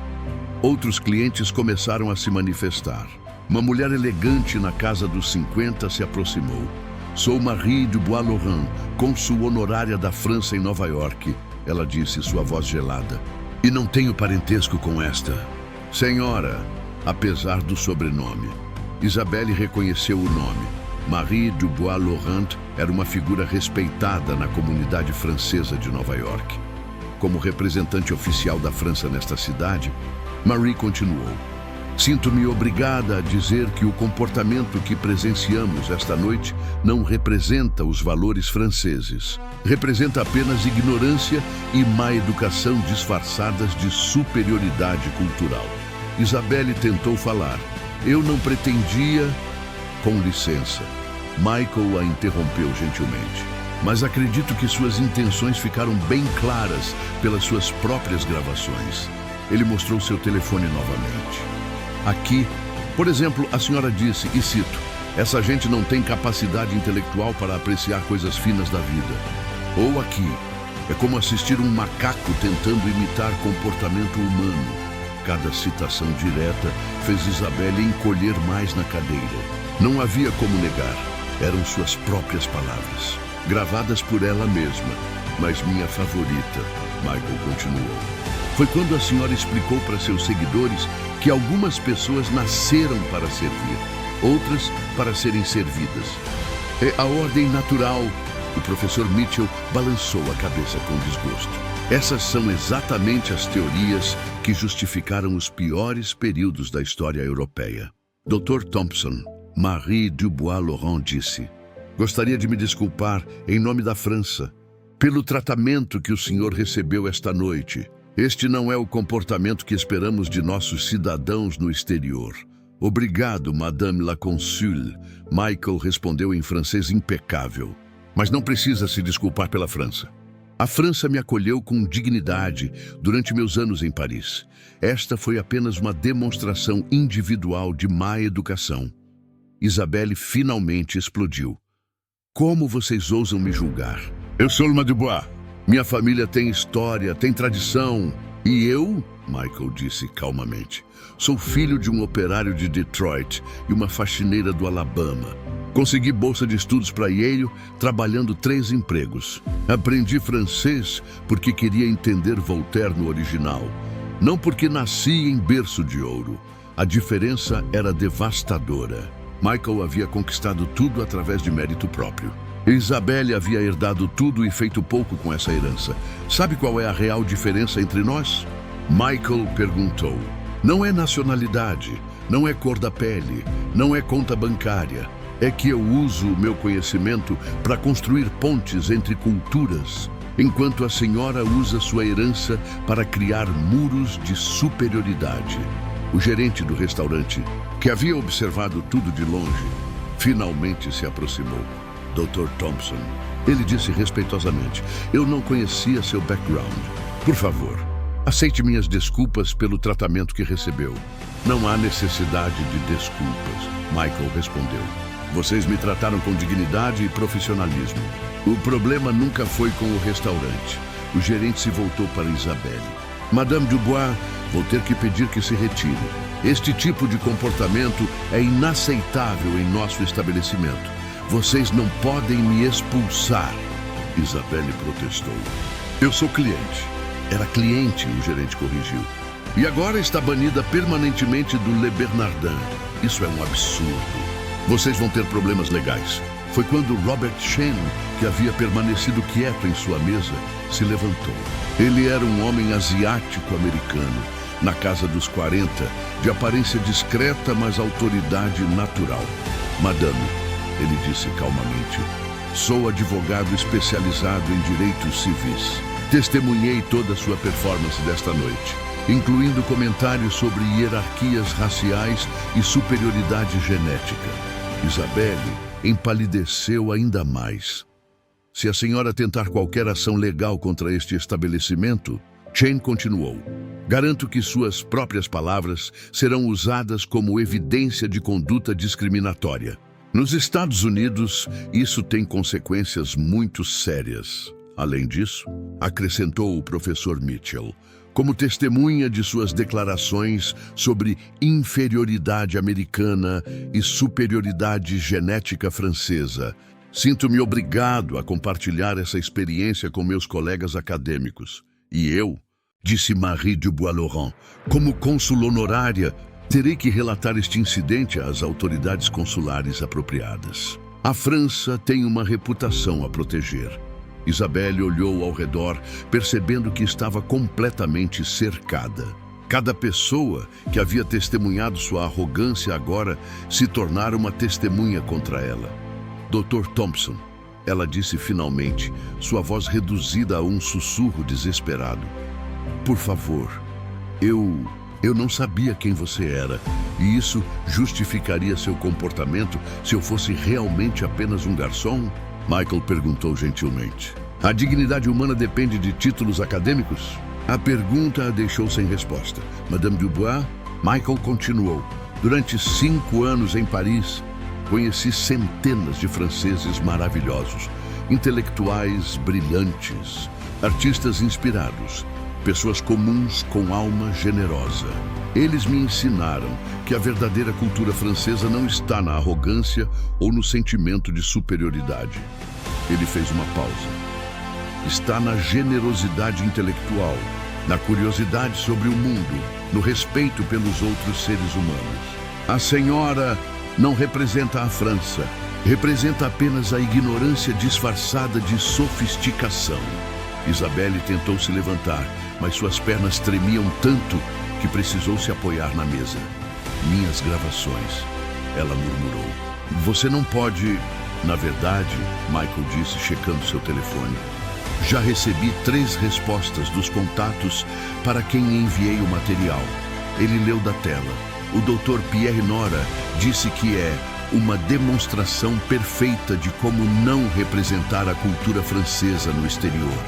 Outros clientes começaram a se manifestar. Uma mulher elegante na casa dos 50 se aproximou. Sou Marie Dubois-Laurent, cônsul honorária da França em Nova York, ela disse, sua voz gelada. E não tenho parentesco com esta senhora, apesar do sobrenome. Isabelle reconheceu o nome. Marie Dubois-Laurent era uma figura respeitada na comunidade francesa de Nova York. Como representante oficial da França nesta cidade, Marie continuou. Sinto-me obrigada a dizer que o comportamento que presenciamos esta noite não representa os valores franceses. Representa apenas ignorância e má educação disfarçadas de superioridade cultural. Isabelle tentou falar. Eu não pretendia... Com licença. Michael a interrompeu gentilmente. Mas acredito que suas intenções ficaram bem claras pelas suas próprias gravações. Ele mostrou seu telefone novamente. Aqui, por exemplo, a senhora disse, e cito, essa gente não tem capacidade intelectual para apreciar coisas finas da vida. Ou aqui, é como assistir um macaco tentando imitar comportamento humano. Cada citação direta fez Isabelle encolher mais na cadeira. Não havia como negar. Eram suas próprias palavras, gravadas por ela mesma. Mas minha favorita, Michael continuou, foi quando a senhora explicou para seus seguidores que algumas pessoas nasceram para servir, outras para serem servidas. É a ordem natural. O professor Mitchell balançou a cabeça com desgosto. Essas são exatamente as teorias que justificaram os piores períodos da história europeia. Dr. Thompson, Marie Dubois-Laurent disse: gostaria de me desculpar em nome da França pelo tratamento que o senhor recebeu esta noite. Este não é o comportamento que esperamos de nossos cidadãos no exterior. Obrigado, Madame la Consul. Michael respondeu em francês impecável. Mas não precisa se desculpar pela França. A França me acolheu com dignidade durante meus anos em Paris. Esta foi apenas uma demonstração individual de má educação. Isabelle finalmente explodiu. Como vocês ousam me julgar? Eu sou Luma Dubois. Minha família tem história, tem tradição. E eu, Michael disse calmamente, sou filho de um operário de Detroit e uma faxineira do Alabama. Consegui bolsa de estudos para Yale, trabalhando 3 empregos. Aprendi francês porque queria entender Voltaire no original, não porque nasci em berço de ouro. A diferença era devastadora. Michael havia conquistado tudo através de mérito próprio. Isabelle havia herdado tudo e feito pouco com essa herança. Sabe qual é a real diferença entre nós? Michael perguntou. Não é nacionalidade, não é cor da pele, não é conta bancária. É que eu uso o meu conhecimento para construir pontes entre culturas, enquanto a senhora usa sua herança para criar muros de superioridade. O gerente do restaurante, que havia observado tudo de longe, finalmente se aproximou. Dr. Thompson, ele disse respeitosamente, eu não conhecia seu background. Por favor, aceite minhas desculpas pelo tratamento que recebeu. Não há necessidade de desculpas, Michael respondeu. Vocês me trataram com dignidade e profissionalismo. O problema nunca foi com o restaurante. O gerente se voltou para Isabelle. Madame Dubois, vou ter que pedir que se retire. Este tipo de comportamento é inaceitável em nosso estabelecimento. Vocês não podem me expulsar. Isabelle protestou. Eu sou cliente. Era cliente, o gerente corrigiu. E agora está banida permanentemente do Le Bernardin. Isso é um absurdo. Vocês vão ter problemas legais. Foi quando Robert Chen, que havia permanecido quieto em sua mesa, se levantou. Ele era um homem asiático-americano, na casa dos 40, de aparência discreta, mas autoridade natural. Madame, ele disse calmamente, sou advogado especializado em direitos civis. Testemunhei toda a sua performance desta noite, incluindo comentários sobre hierarquias raciais e superioridade genética. Isabelle empalideceu ainda mais. Se a senhora tentar qualquer ação legal contra este estabelecimento, Chen continuou, garanto que suas próprias palavras serão usadas como evidência de conduta discriminatória. Nos Estados Unidos, isso tem consequências muito sérias. Além disso, acrescentou o professor Mitchell, como testemunha de suas declarações sobre inferioridade americana e superioridade genética francesa. Sinto-me obrigado a compartilhar essa experiência com meus colegas acadêmicos. E eu, disse Marie Dubois-Laurent, como cônsul honorária, terei que relatar este incidente às autoridades consulares apropriadas. A França tem uma reputação a proteger. Isabelle olhou ao redor, percebendo que estava completamente cercada. Cada pessoa que havia testemunhado sua arrogância agora se tornara uma testemunha contra ela. Dr. Thompson, ela disse finalmente, sua voz reduzida a um sussurro desesperado. Por favor, eu não sabia quem você era, e isso justificaria seu comportamento se eu fosse realmente apenas um garçom? Michael perguntou gentilmente. A dignidade humana depende de títulos acadêmicos? A pergunta a deixou sem resposta. Madame Dubois, Michael continuou. Durante 5 anos em Paris, conheci centenas de franceses maravilhosos, intelectuais brilhantes, artistas inspirados. pessoas comuns com alma generosa. Eles me ensinaram que a verdadeira cultura francesa não está na arrogância ou no sentimento de superioridade. Ele fez uma pausa. Está na generosidade intelectual, na curiosidade sobre o mundo, no respeito pelos outros seres humanos. A senhora não representa a França, representa apenas a ignorância disfarçada de sofisticação. Isabelle tentou se levantar, mas suas pernas tremiam tanto que precisou se apoiar na mesa. Minhas gravações, ela murmurou. Você não pode... Na verdade, Michael disse, checando seu telefone. Já recebi 3 respostas dos contatos para quem enviei o material. Ele leu da tela. O Dr. Pierre Nora disse que é uma demonstração perfeita de como não representar a cultura francesa no exterior.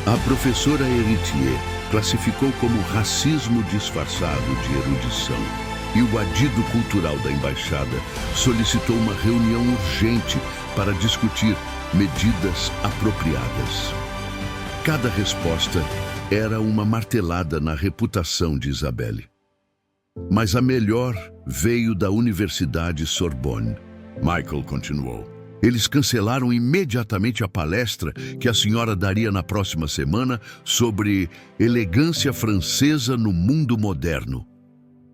A professora Héritier classificou como racismo disfarçado de erudição. E o adido cultural da embaixada solicitou uma reunião urgente para discutir medidas apropriadas. Cada resposta era uma martelada na reputação de Isabelle. Mas a melhor veio da Universidade Sorbonne. Michael continuou. Eles cancelaram imediatamente a palestra que a senhora daria na próxima semana sobre elegância francesa no mundo moderno.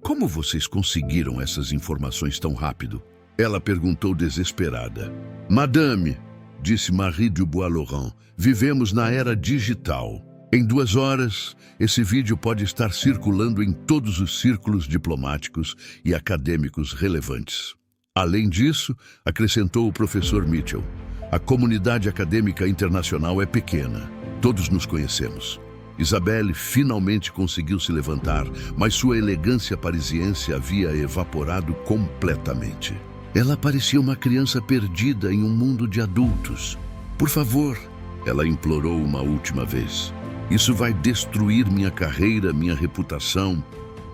Como vocês conseguiram essas informações tão rápido? Ela perguntou desesperada. Madame, disse Marie Dubois-Laurent, vivemos na era digital. Em 2 horas, esse vídeo pode estar circulando em todos os círculos diplomáticos e acadêmicos relevantes. Além disso, acrescentou o professor Mitchell, a comunidade acadêmica internacional é pequena. Todos nos conhecemos. Isabelle finalmente conseguiu se levantar, mas sua elegância parisiense havia evaporado completamente. Ela parecia uma criança perdida em um mundo de adultos. Por favor, ela implorou uma última vez. Isso vai destruir minha carreira, minha reputação,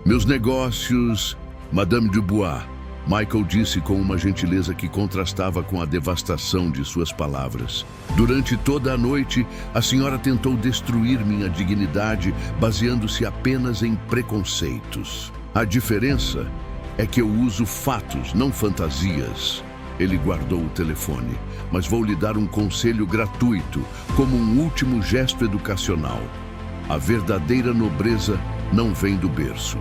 meus negócios. Madame Dubois, Michael disse com uma gentileza que contrastava com a devastação de suas palavras. Durante toda a noite, a senhora tentou destruir minha dignidade baseando-se apenas em preconceitos. A diferença é que eu uso fatos, não fantasias. Ele guardou o telefone, mas vou lhe dar um conselho gratuito, como um último gesto educacional. A verdadeira nobreza não vem do berço,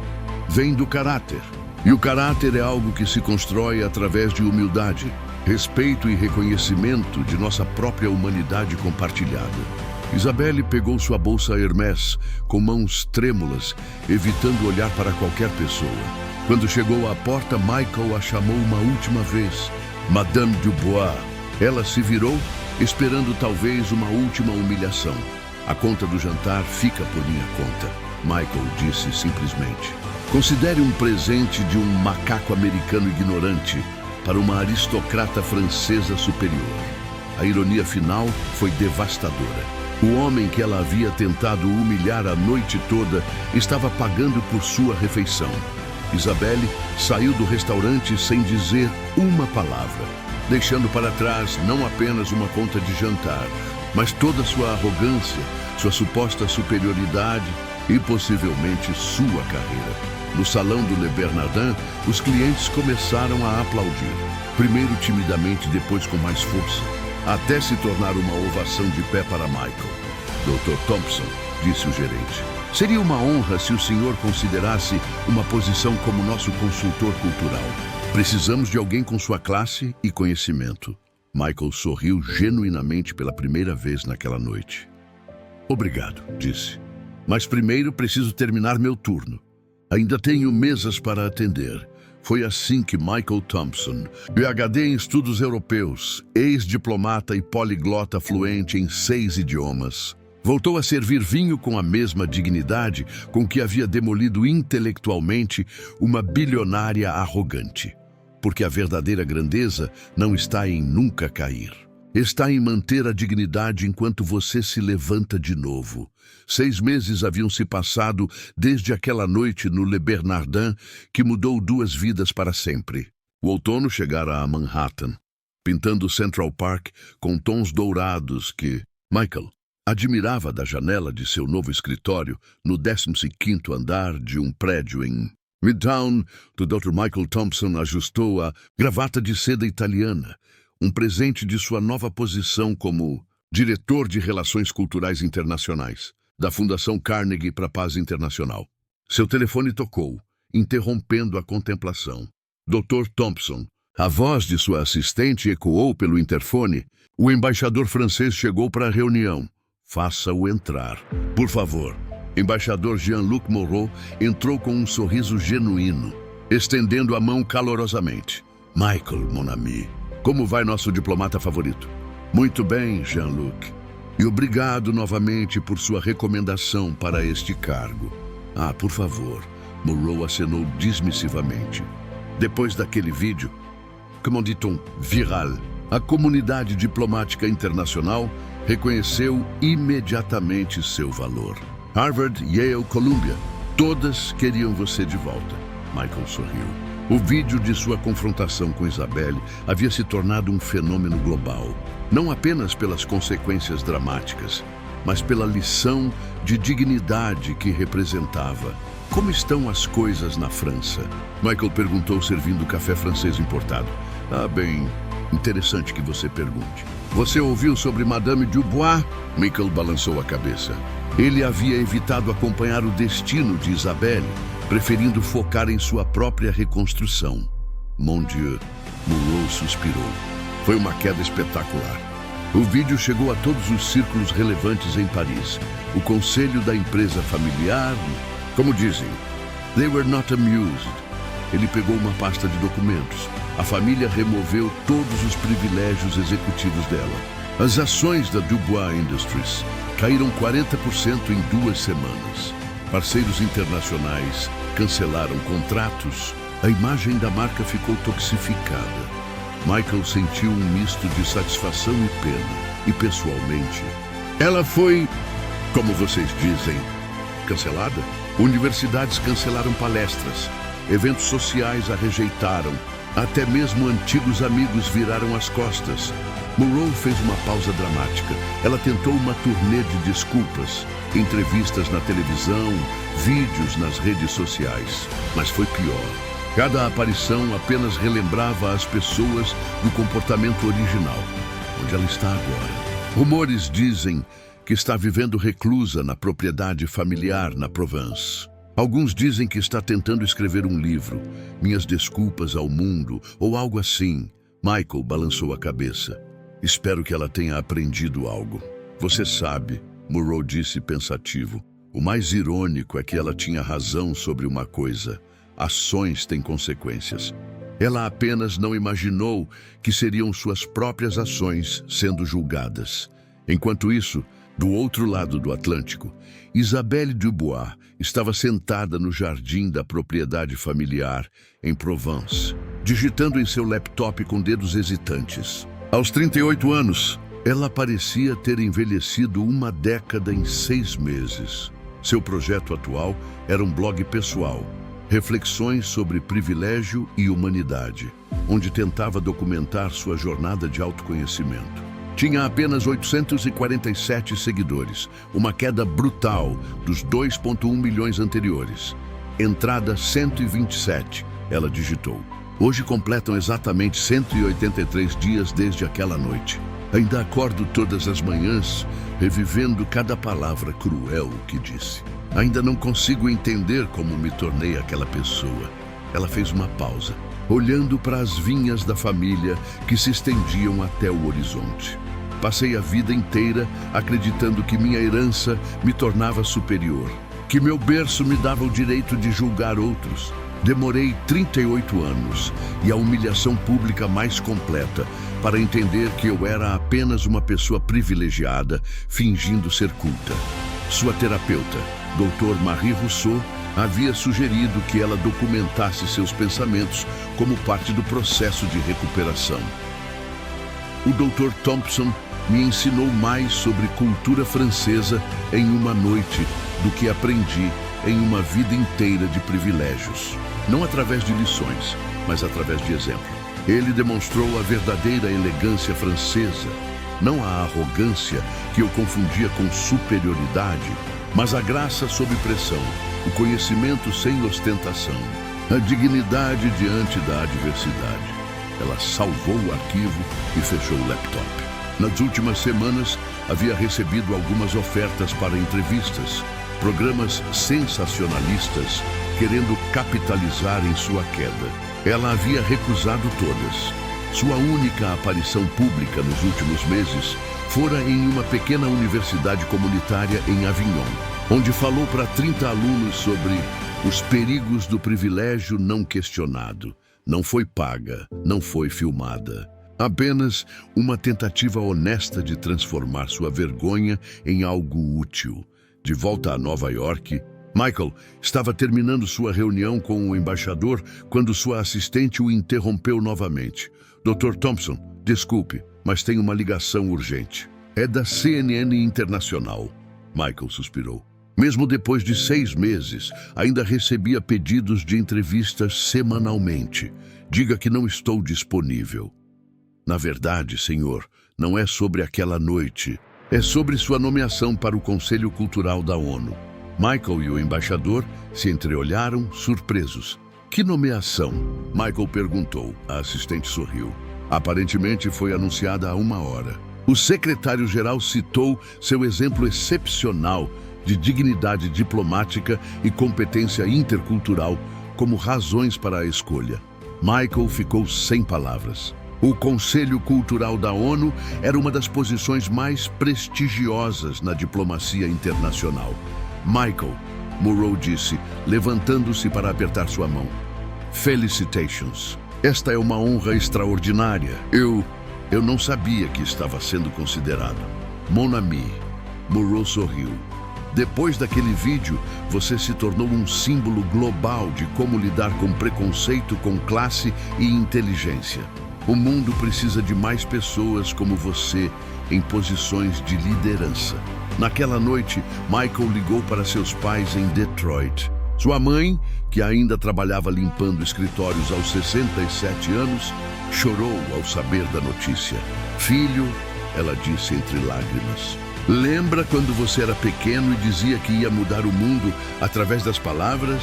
vem do caráter. E o caráter é algo que se constrói através de humildade, respeito e reconhecimento de nossa própria humanidade compartilhada. Isabelle pegou sua bolsa Hermès com mãos trêmulas, evitando olhar para qualquer pessoa. Quando chegou à porta, Michael a chamou uma última vez. Madame Dubois. Ela se virou, esperando talvez uma última humilhação. A conta do jantar fica por minha conta, Michael disse simplesmente. Considere um presente de um macaco americano ignorante para uma aristocrata francesa superior. A ironia final foi devastadora. O homem que ela havia tentado humilhar a noite toda estava pagando por sua refeição. Isabelle saiu do restaurante sem dizer uma palavra, deixando para trás não apenas uma conta de jantar, mas toda sua arrogância, sua suposta superioridade e possivelmente sua carreira. No salão do Le Bernardin, os clientes começaram a aplaudir, primeiro timidamente, depois com mais força, até se tornar uma ovação de pé para Michael. Dr. Thompson, disse o gerente, seria uma honra se o senhor considerasse uma posição como nosso consultor cultural. Precisamos de alguém com sua classe e conhecimento. Michael sorriu genuinamente pela primeira vez naquela noite. Obrigado, disse. Mas primeiro preciso terminar meu turno. Ainda tenho mesas para atender. Foi assim que Michael Thompson, PhD em estudos europeus, ex-diplomata e poliglota fluente em 6 idiomas, voltou a servir vinho com a mesma dignidade com que havia demolido intelectualmente uma bilionária arrogante. Porque a verdadeira grandeza não está em nunca cair. Está em manter a dignidade enquanto você se levanta de novo. 6 meses haviam se passado desde aquela noite no Le Bernardin que mudou 2 vidas para sempre. O outono chegara a Manhattan, pintando Central Park com tons dourados que... Michael, admirava da janela de seu novo escritório no 15º andar de um prédio em Midtown. O Dr. Michael Thompson ajustou a gravata de seda italiana, um presente de sua nova posição como diretor de Relações Culturais Internacionais da Fundação Carnegie para a Paz Internacional. Seu telefone tocou, interrompendo a contemplação. Dr. Thompson. A voz de sua assistente ecoou pelo interfone. O embaixador francês chegou para a reunião. Faça-o entrar, por favor. Embaixador Jean-Luc Moreau entrou com um sorriso genuíno, estendendo a mão calorosamente. Michael, mon ami, como vai nosso diplomata favorito? Muito bem, Jean-Luc. E obrigado novamente por sua recomendação para este cargo. Ah, por favor. Moreau acenou dismissivamente. Depois daquele vídeo, como dit-on, viral, a comunidade diplomática internacional reconheceu imediatamente seu valor. Harvard, Yale, Columbia, todas queriam você de volta. Michael sorriu. O vídeo de sua confrontação com Isabelle havia se tornado um fenômeno global, não apenas pelas consequências dramáticas, mas pela lição de dignidade que representava. Como estão as coisas na França? Michael perguntou, servindo café francês importado. Ah, bem, interessante que você pergunte. Você ouviu sobre Madame Dubois? Michael balançou a cabeça. Ele havia evitado acompanhar o destino de Isabelle, preferindo focar em sua própria reconstrução. Mon Dieu, Moreau suspirou. Foi uma queda espetacular. O vídeo chegou a todos os círculos relevantes em Paris. O conselho da empresa familiar, como dizem, they were not amused. Ele pegou uma pasta de documentos. A família removeu todos os privilégios executivos dela. As ações da Dubois Industries caíram 40% em 2 semanas. Parceiros internacionais cancelaram contratos. A imagem da marca ficou toxificada. Michael sentiu um misto de satisfação e pena. E, pessoalmente, ela foi, como vocês dizem, cancelada? Universidades cancelaram palestras. Eventos sociais a rejeitaram. Até mesmo antigos amigos viraram as costas. Moreau fez uma pausa dramática. Ela tentou uma turnê de desculpas, entrevistas na televisão, vídeos nas redes sociais. Mas foi pior. Cada aparição apenas relembrava as pessoas do comportamento original. Onde ela está agora? Rumores dizem que está vivendo reclusa na propriedade familiar na Provence. Alguns dizem que está tentando escrever um livro, Minhas Desculpas ao Mundo, ou algo assim. Michael balançou a cabeça. Espero que ela tenha aprendido algo. Você sabe, Moreau disse pensativo. O mais irônico é que ela tinha razão sobre uma coisa. Ações têm consequências. Ela apenas não imaginou que seriam suas próprias ações sendo julgadas. Enquanto isso, do outro lado do Atlântico, Isabelle Dubois estava sentada no jardim da propriedade familiar em Provence, digitando em seu laptop com dedos hesitantes. Aos 38 anos, ela parecia ter envelhecido 1 década em 6 meses. Seu projeto atual era um blog pessoal, Reflexões sobre Privilégio e Humanidade, onde tentava documentar sua jornada de autoconhecimento. Tinha apenas 847 seguidores, uma queda brutal dos 2,1 milhões anteriores. Entrada 127, ela digitou. Hoje completam exatamente 183 dias desde aquela noite. Ainda acordo todas as manhãs, revivendo cada palavra cruel que disse. Ainda não consigo entender como me tornei aquela pessoa. Ela fez uma pausa, olhando para as vinhas da família que se estendiam até o horizonte. Passei a vida inteira acreditando que minha herança me tornava superior, que meu berço me dava o direito de julgar outros. Demorei 38 anos e a humilhação pública mais completa para entender que eu era apenas uma pessoa privilegiada, fingindo ser culta. Sua terapeuta, Dr. Marie Rousseau, havia sugerido que ela documentasse seus pensamentos como parte do processo de recuperação. O Dr. Thompson me ensinou mais sobre cultura francesa em uma noite do que aprendi em uma vida inteira de privilégios. Não através de lições, mas através de exemplo. Ele demonstrou a verdadeira elegância francesa, não a arrogância que eu confundia com superioridade, mas a graça sob pressão, o conhecimento sem ostentação, a dignidade diante da adversidade. Ela salvou o arquivo e fechou o laptop. Nas últimas semanas, havia recebido algumas ofertas para entrevistas, programas sensacionalistas querendo capitalizar em sua queda. Ela havia recusado todas. Sua única aparição pública nos últimos meses fora em uma pequena universidade comunitária em Avignon, onde falou para 30 alunos sobre os perigos do privilégio não questionado. Não foi paga, não foi filmada. Apenas uma tentativa honesta de transformar sua vergonha em algo útil. De volta a Nova York, Michael estava terminando sua reunião com o embaixador quando sua assistente o interrompeu novamente. Dr. Thompson, desculpe, mas tem uma ligação urgente. É da CNN Internacional. Michael suspirou. Mesmo depois de 6 meses, ainda recebia pedidos de entrevistas semanalmente. Diga que não estou disponível. Na verdade, senhor, não é sobre aquela noite. É sobre sua nomeação para o Conselho Cultural da ONU. Michael e o embaixador se entreolharam, surpresos. Que nomeação? Michael perguntou. A assistente sorriu. Aparentemente foi anunciada há 1 hora. O secretário-geral citou seu exemplo excepcional de dignidade diplomática e competência intercultural como razões para a escolha. Michael ficou sem palavras. O Conselho Cultural da ONU era uma das posições mais prestigiosas na diplomacia internacional. Michael, Murrow disse, levantando-se para apertar sua mão. Felicitations. Esta é uma honra extraordinária. Eu não sabia que estava sendo considerado. Mon ami. Murrow sorriu. Depois daquele vídeo, você se tornou um símbolo global de como lidar com preconceito, com classe e inteligência. O mundo precisa de mais pessoas como você em posições de liderança. Naquela noite, Michael ligou para seus pais em Detroit. Sua mãe, que ainda trabalhava limpando escritórios aos 67 anos, chorou ao saber da notícia. Filho, ela disse entre lágrimas. Lembra quando você era pequeno e dizia que ia mudar o mundo através das palavras?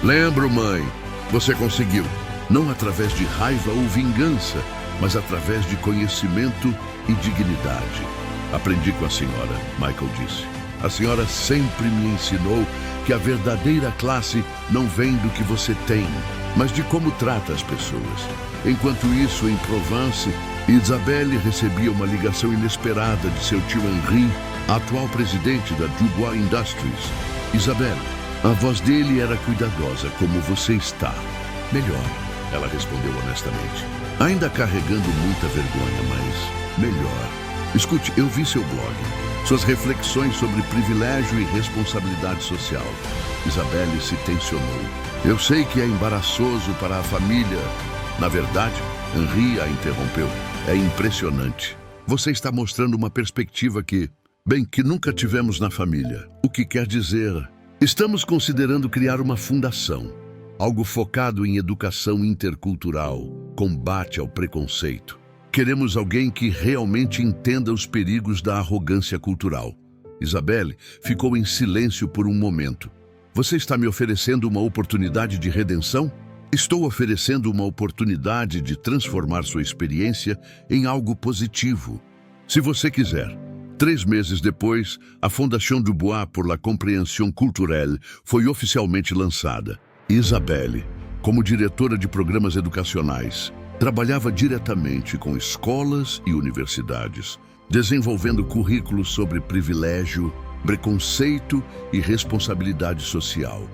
Lembro, mãe. Você conseguiu. Não através de raiva ou vingança, mas através de conhecimento e dignidade. Aprendi com a senhora, Michael disse. A senhora sempre me ensinou que a verdadeira classe não vem do que você tem, mas de como trata as pessoas. Enquanto isso, em Provence, Isabelle recebia uma ligação inesperada de seu tio Henri, atual presidente da Dubois Industries. Isabelle, a voz dele era cuidadosa, como você está. Melhor, ela respondeu honestamente. Ainda carregando muita vergonha, mas melhor. Escute, eu vi seu blog. Suas reflexões sobre privilégio e responsabilidade social. Isabelle se tensionou. Eu sei que é embaraçoso para a família. Na verdade, Henri a interrompeu. É impressionante. Você está mostrando uma perspectiva que nunca tivemos na família. O que quer dizer? Estamos considerando criar uma fundação. Algo focado em educação intercultural, combate ao preconceito. Queremos alguém que realmente entenda os perigos da arrogância cultural. Isabelle ficou em silêncio por um momento. Você está me oferecendo uma oportunidade de redenção? Estou oferecendo uma oportunidade de transformar sua experiência em algo positivo. Se você quiser. 3 meses depois, a Fondation Dubois pour la Compréhension Culturelle foi oficialmente lançada. Isabelle, como diretora de programas educacionais, trabalhava diretamente com escolas e universidades, desenvolvendo currículos sobre privilégio, preconceito e responsabilidade social.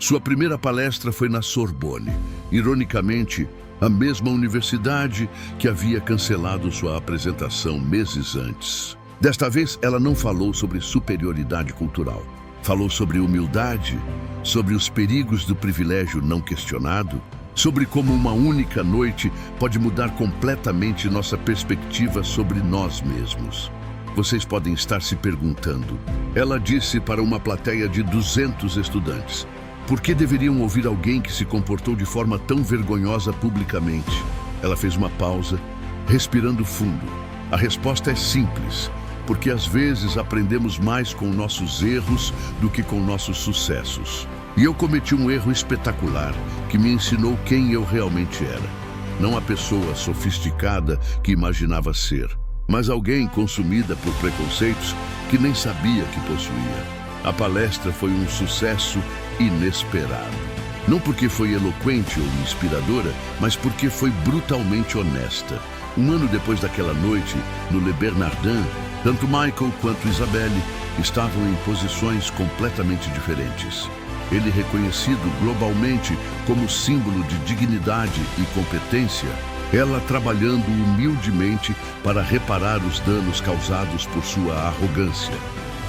Sua primeira palestra foi na Sorbonne, ironicamente, a mesma universidade que havia cancelado sua apresentação meses antes. Desta vez, ela não falou sobre superioridade cultural. Falou sobre humildade, sobre os perigos do privilégio não questionado, sobre como uma única noite pode mudar completamente nossa perspectiva sobre nós mesmos. Vocês podem estar se perguntando. Ela disse para uma plateia de 200 estudantes. Por que deveriam ouvir alguém que se comportou de forma tão vergonhosa publicamente? Ela fez uma pausa, respirando fundo. A resposta é simples, porque às vezes aprendemos mais com nossos erros do que com nossos sucessos. E eu cometi um erro espetacular que me ensinou quem eu realmente era. Não a pessoa sofisticada que imaginava ser, mas alguém consumida por preconceitos que nem sabia que possuía. A palestra foi um sucesso inesperado. Não porque foi eloquente ou inspiradora, mas porque foi brutalmente honesta. Um ano depois daquela noite, no Le Bernardin, tanto Michael quanto Isabelle estavam em posições completamente diferentes. Ele reconhecido globalmente como símbolo de dignidade e competência, ela trabalhando humildemente para reparar os danos causados por sua arrogância.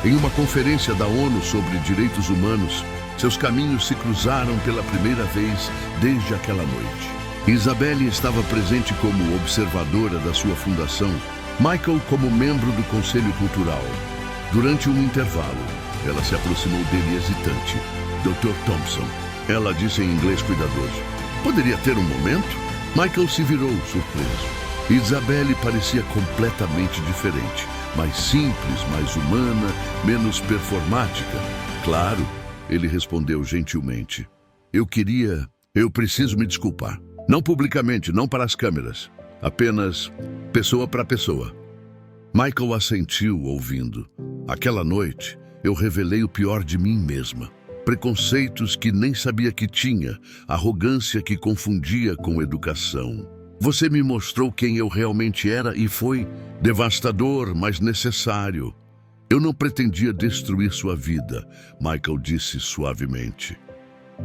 Em uma conferência da ONU sobre direitos humanos, seus caminhos se cruzaram pela primeira vez desde aquela noite. Isabelle estava presente como observadora da sua fundação, Michael como membro do Conselho Cultural. Durante um intervalo, ela se aproximou dele hesitante. Dr. Thompson, ela disse em inglês cuidadoso. Poderia ter um momento? Michael se virou, surpreso. Isabelle parecia completamente diferente, mais simples, mais humana, menos performática. Claro, ele respondeu gentilmente. Eu preciso me desculpar. Não publicamente, não para as câmeras. Apenas pessoa para pessoa. Michael assentiu, ouvindo. Aquela noite, eu revelei o pior de mim mesma. Preconceitos que nem sabia que tinha, arrogância que confundia com educação. Você me mostrou quem eu realmente era e foi devastador, mas necessário. Eu não pretendia destruir sua vida, Michael disse suavemente.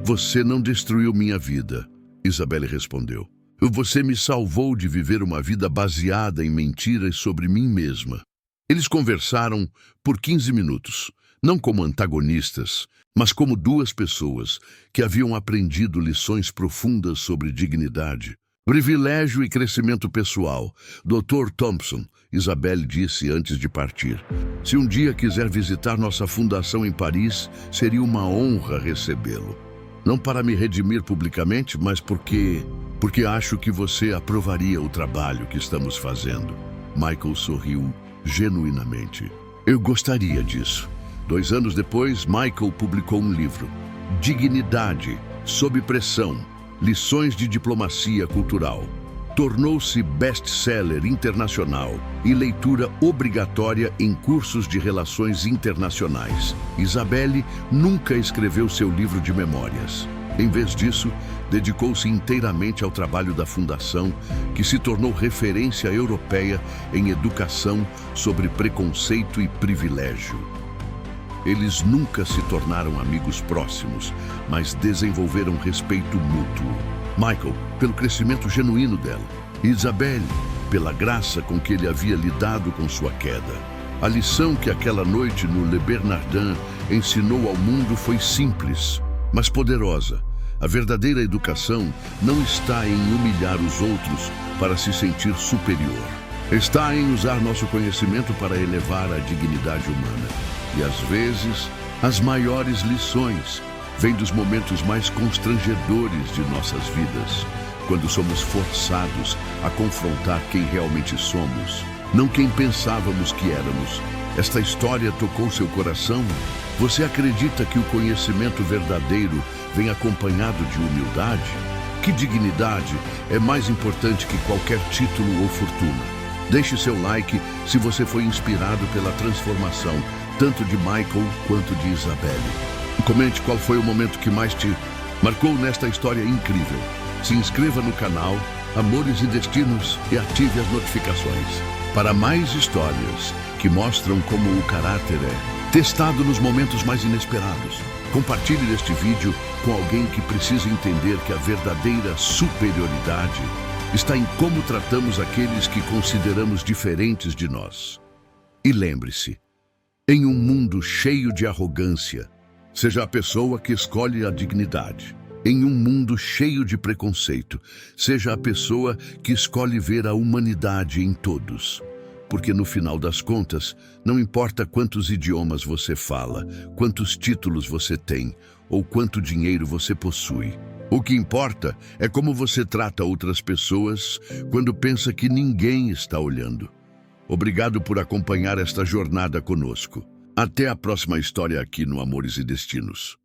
Você não destruiu minha vida, Isabelle respondeu. Você me salvou de viver uma vida baseada em mentiras sobre mim mesma. Eles conversaram por 15 minutos, não como antagonistas, mas como duas pessoas que haviam aprendido lições profundas sobre dignidade, privilégio e crescimento pessoal. Dr. Thompson, Isabelle disse antes de partir. Se um dia quiser visitar nossa fundação em Paris, seria uma honra recebê-lo. Não para me redimir publicamente, mas porque acho que você aprovaria o trabalho que estamos fazendo. Michael sorriu genuinamente. Eu gostaria disso. 2 anos depois, Michael publicou um livro, Dignidade, sob pressão, lições de diplomacia cultural. Tornou-se best-seller internacional e leitura obrigatória em cursos de relações internacionais. Isabelle nunca escreveu seu livro de memórias. Em vez disso, dedicou-se inteiramente ao trabalho da Fundação, que se tornou referência europeia em educação sobre preconceito e privilégio. Eles nunca se tornaram amigos próximos, mas desenvolveram respeito mútuo. Michael, pelo crescimento genuíno dela, e Isabelle, pela graça com que ele havia lidado com sua queda. A lição que aquela noite no Le Bernardin ensinou ao mundo foi simples, mas poderosa. A verdadeira educação não está em humilhar os outros para se sentir superior. Está em usar nosso conhecimento para elevar a dignidade humana. E às vezes, as maiores lições vêm dos momentos mais constrangedores de nossas vidas, quando somos forçados a confrontar quem realmente somos, não quem pensávamos que éramos. Esta história tocou seu coração? Você acredita que o conhecimento verdadeiro vem acompanhado de humildade? Que dignidade é mais importante que qualquer título ou fortuna? Deixe seu like se você foi inspirado pela transformação, tanto de Michael quanto de Isabelle. Comente qual foi o momento que mais te marcou nesta história incrível. Se inscreva no canal Amores e Destinos e ative as notificações para mais histórias que mostram como o caráter é testado nos momentos mais inesperados. Compartilhe este vídeo com alguém que precisa entender que a verdadeira superioridade está em como tratamos aqueles que consideramos diferentes de nós. E lembre-se, em um mundo cheio de arrogância, seja a pessoa que escolhe a dignidade. Em um mundo cheio de preconceito, seja a pessoa que escolhe ver a humanidade em todos. Porque no final das contas, não importa quantos idiomas você fala, quantos títulos você tem, ou quanto dinheiro você possui. O que importa é como você trata outras pessoas quando pensa que ninguém está olhando. Obrigado por acompanhar esta jornada conosco. Até a próxima história aqui no Amores e Destinos.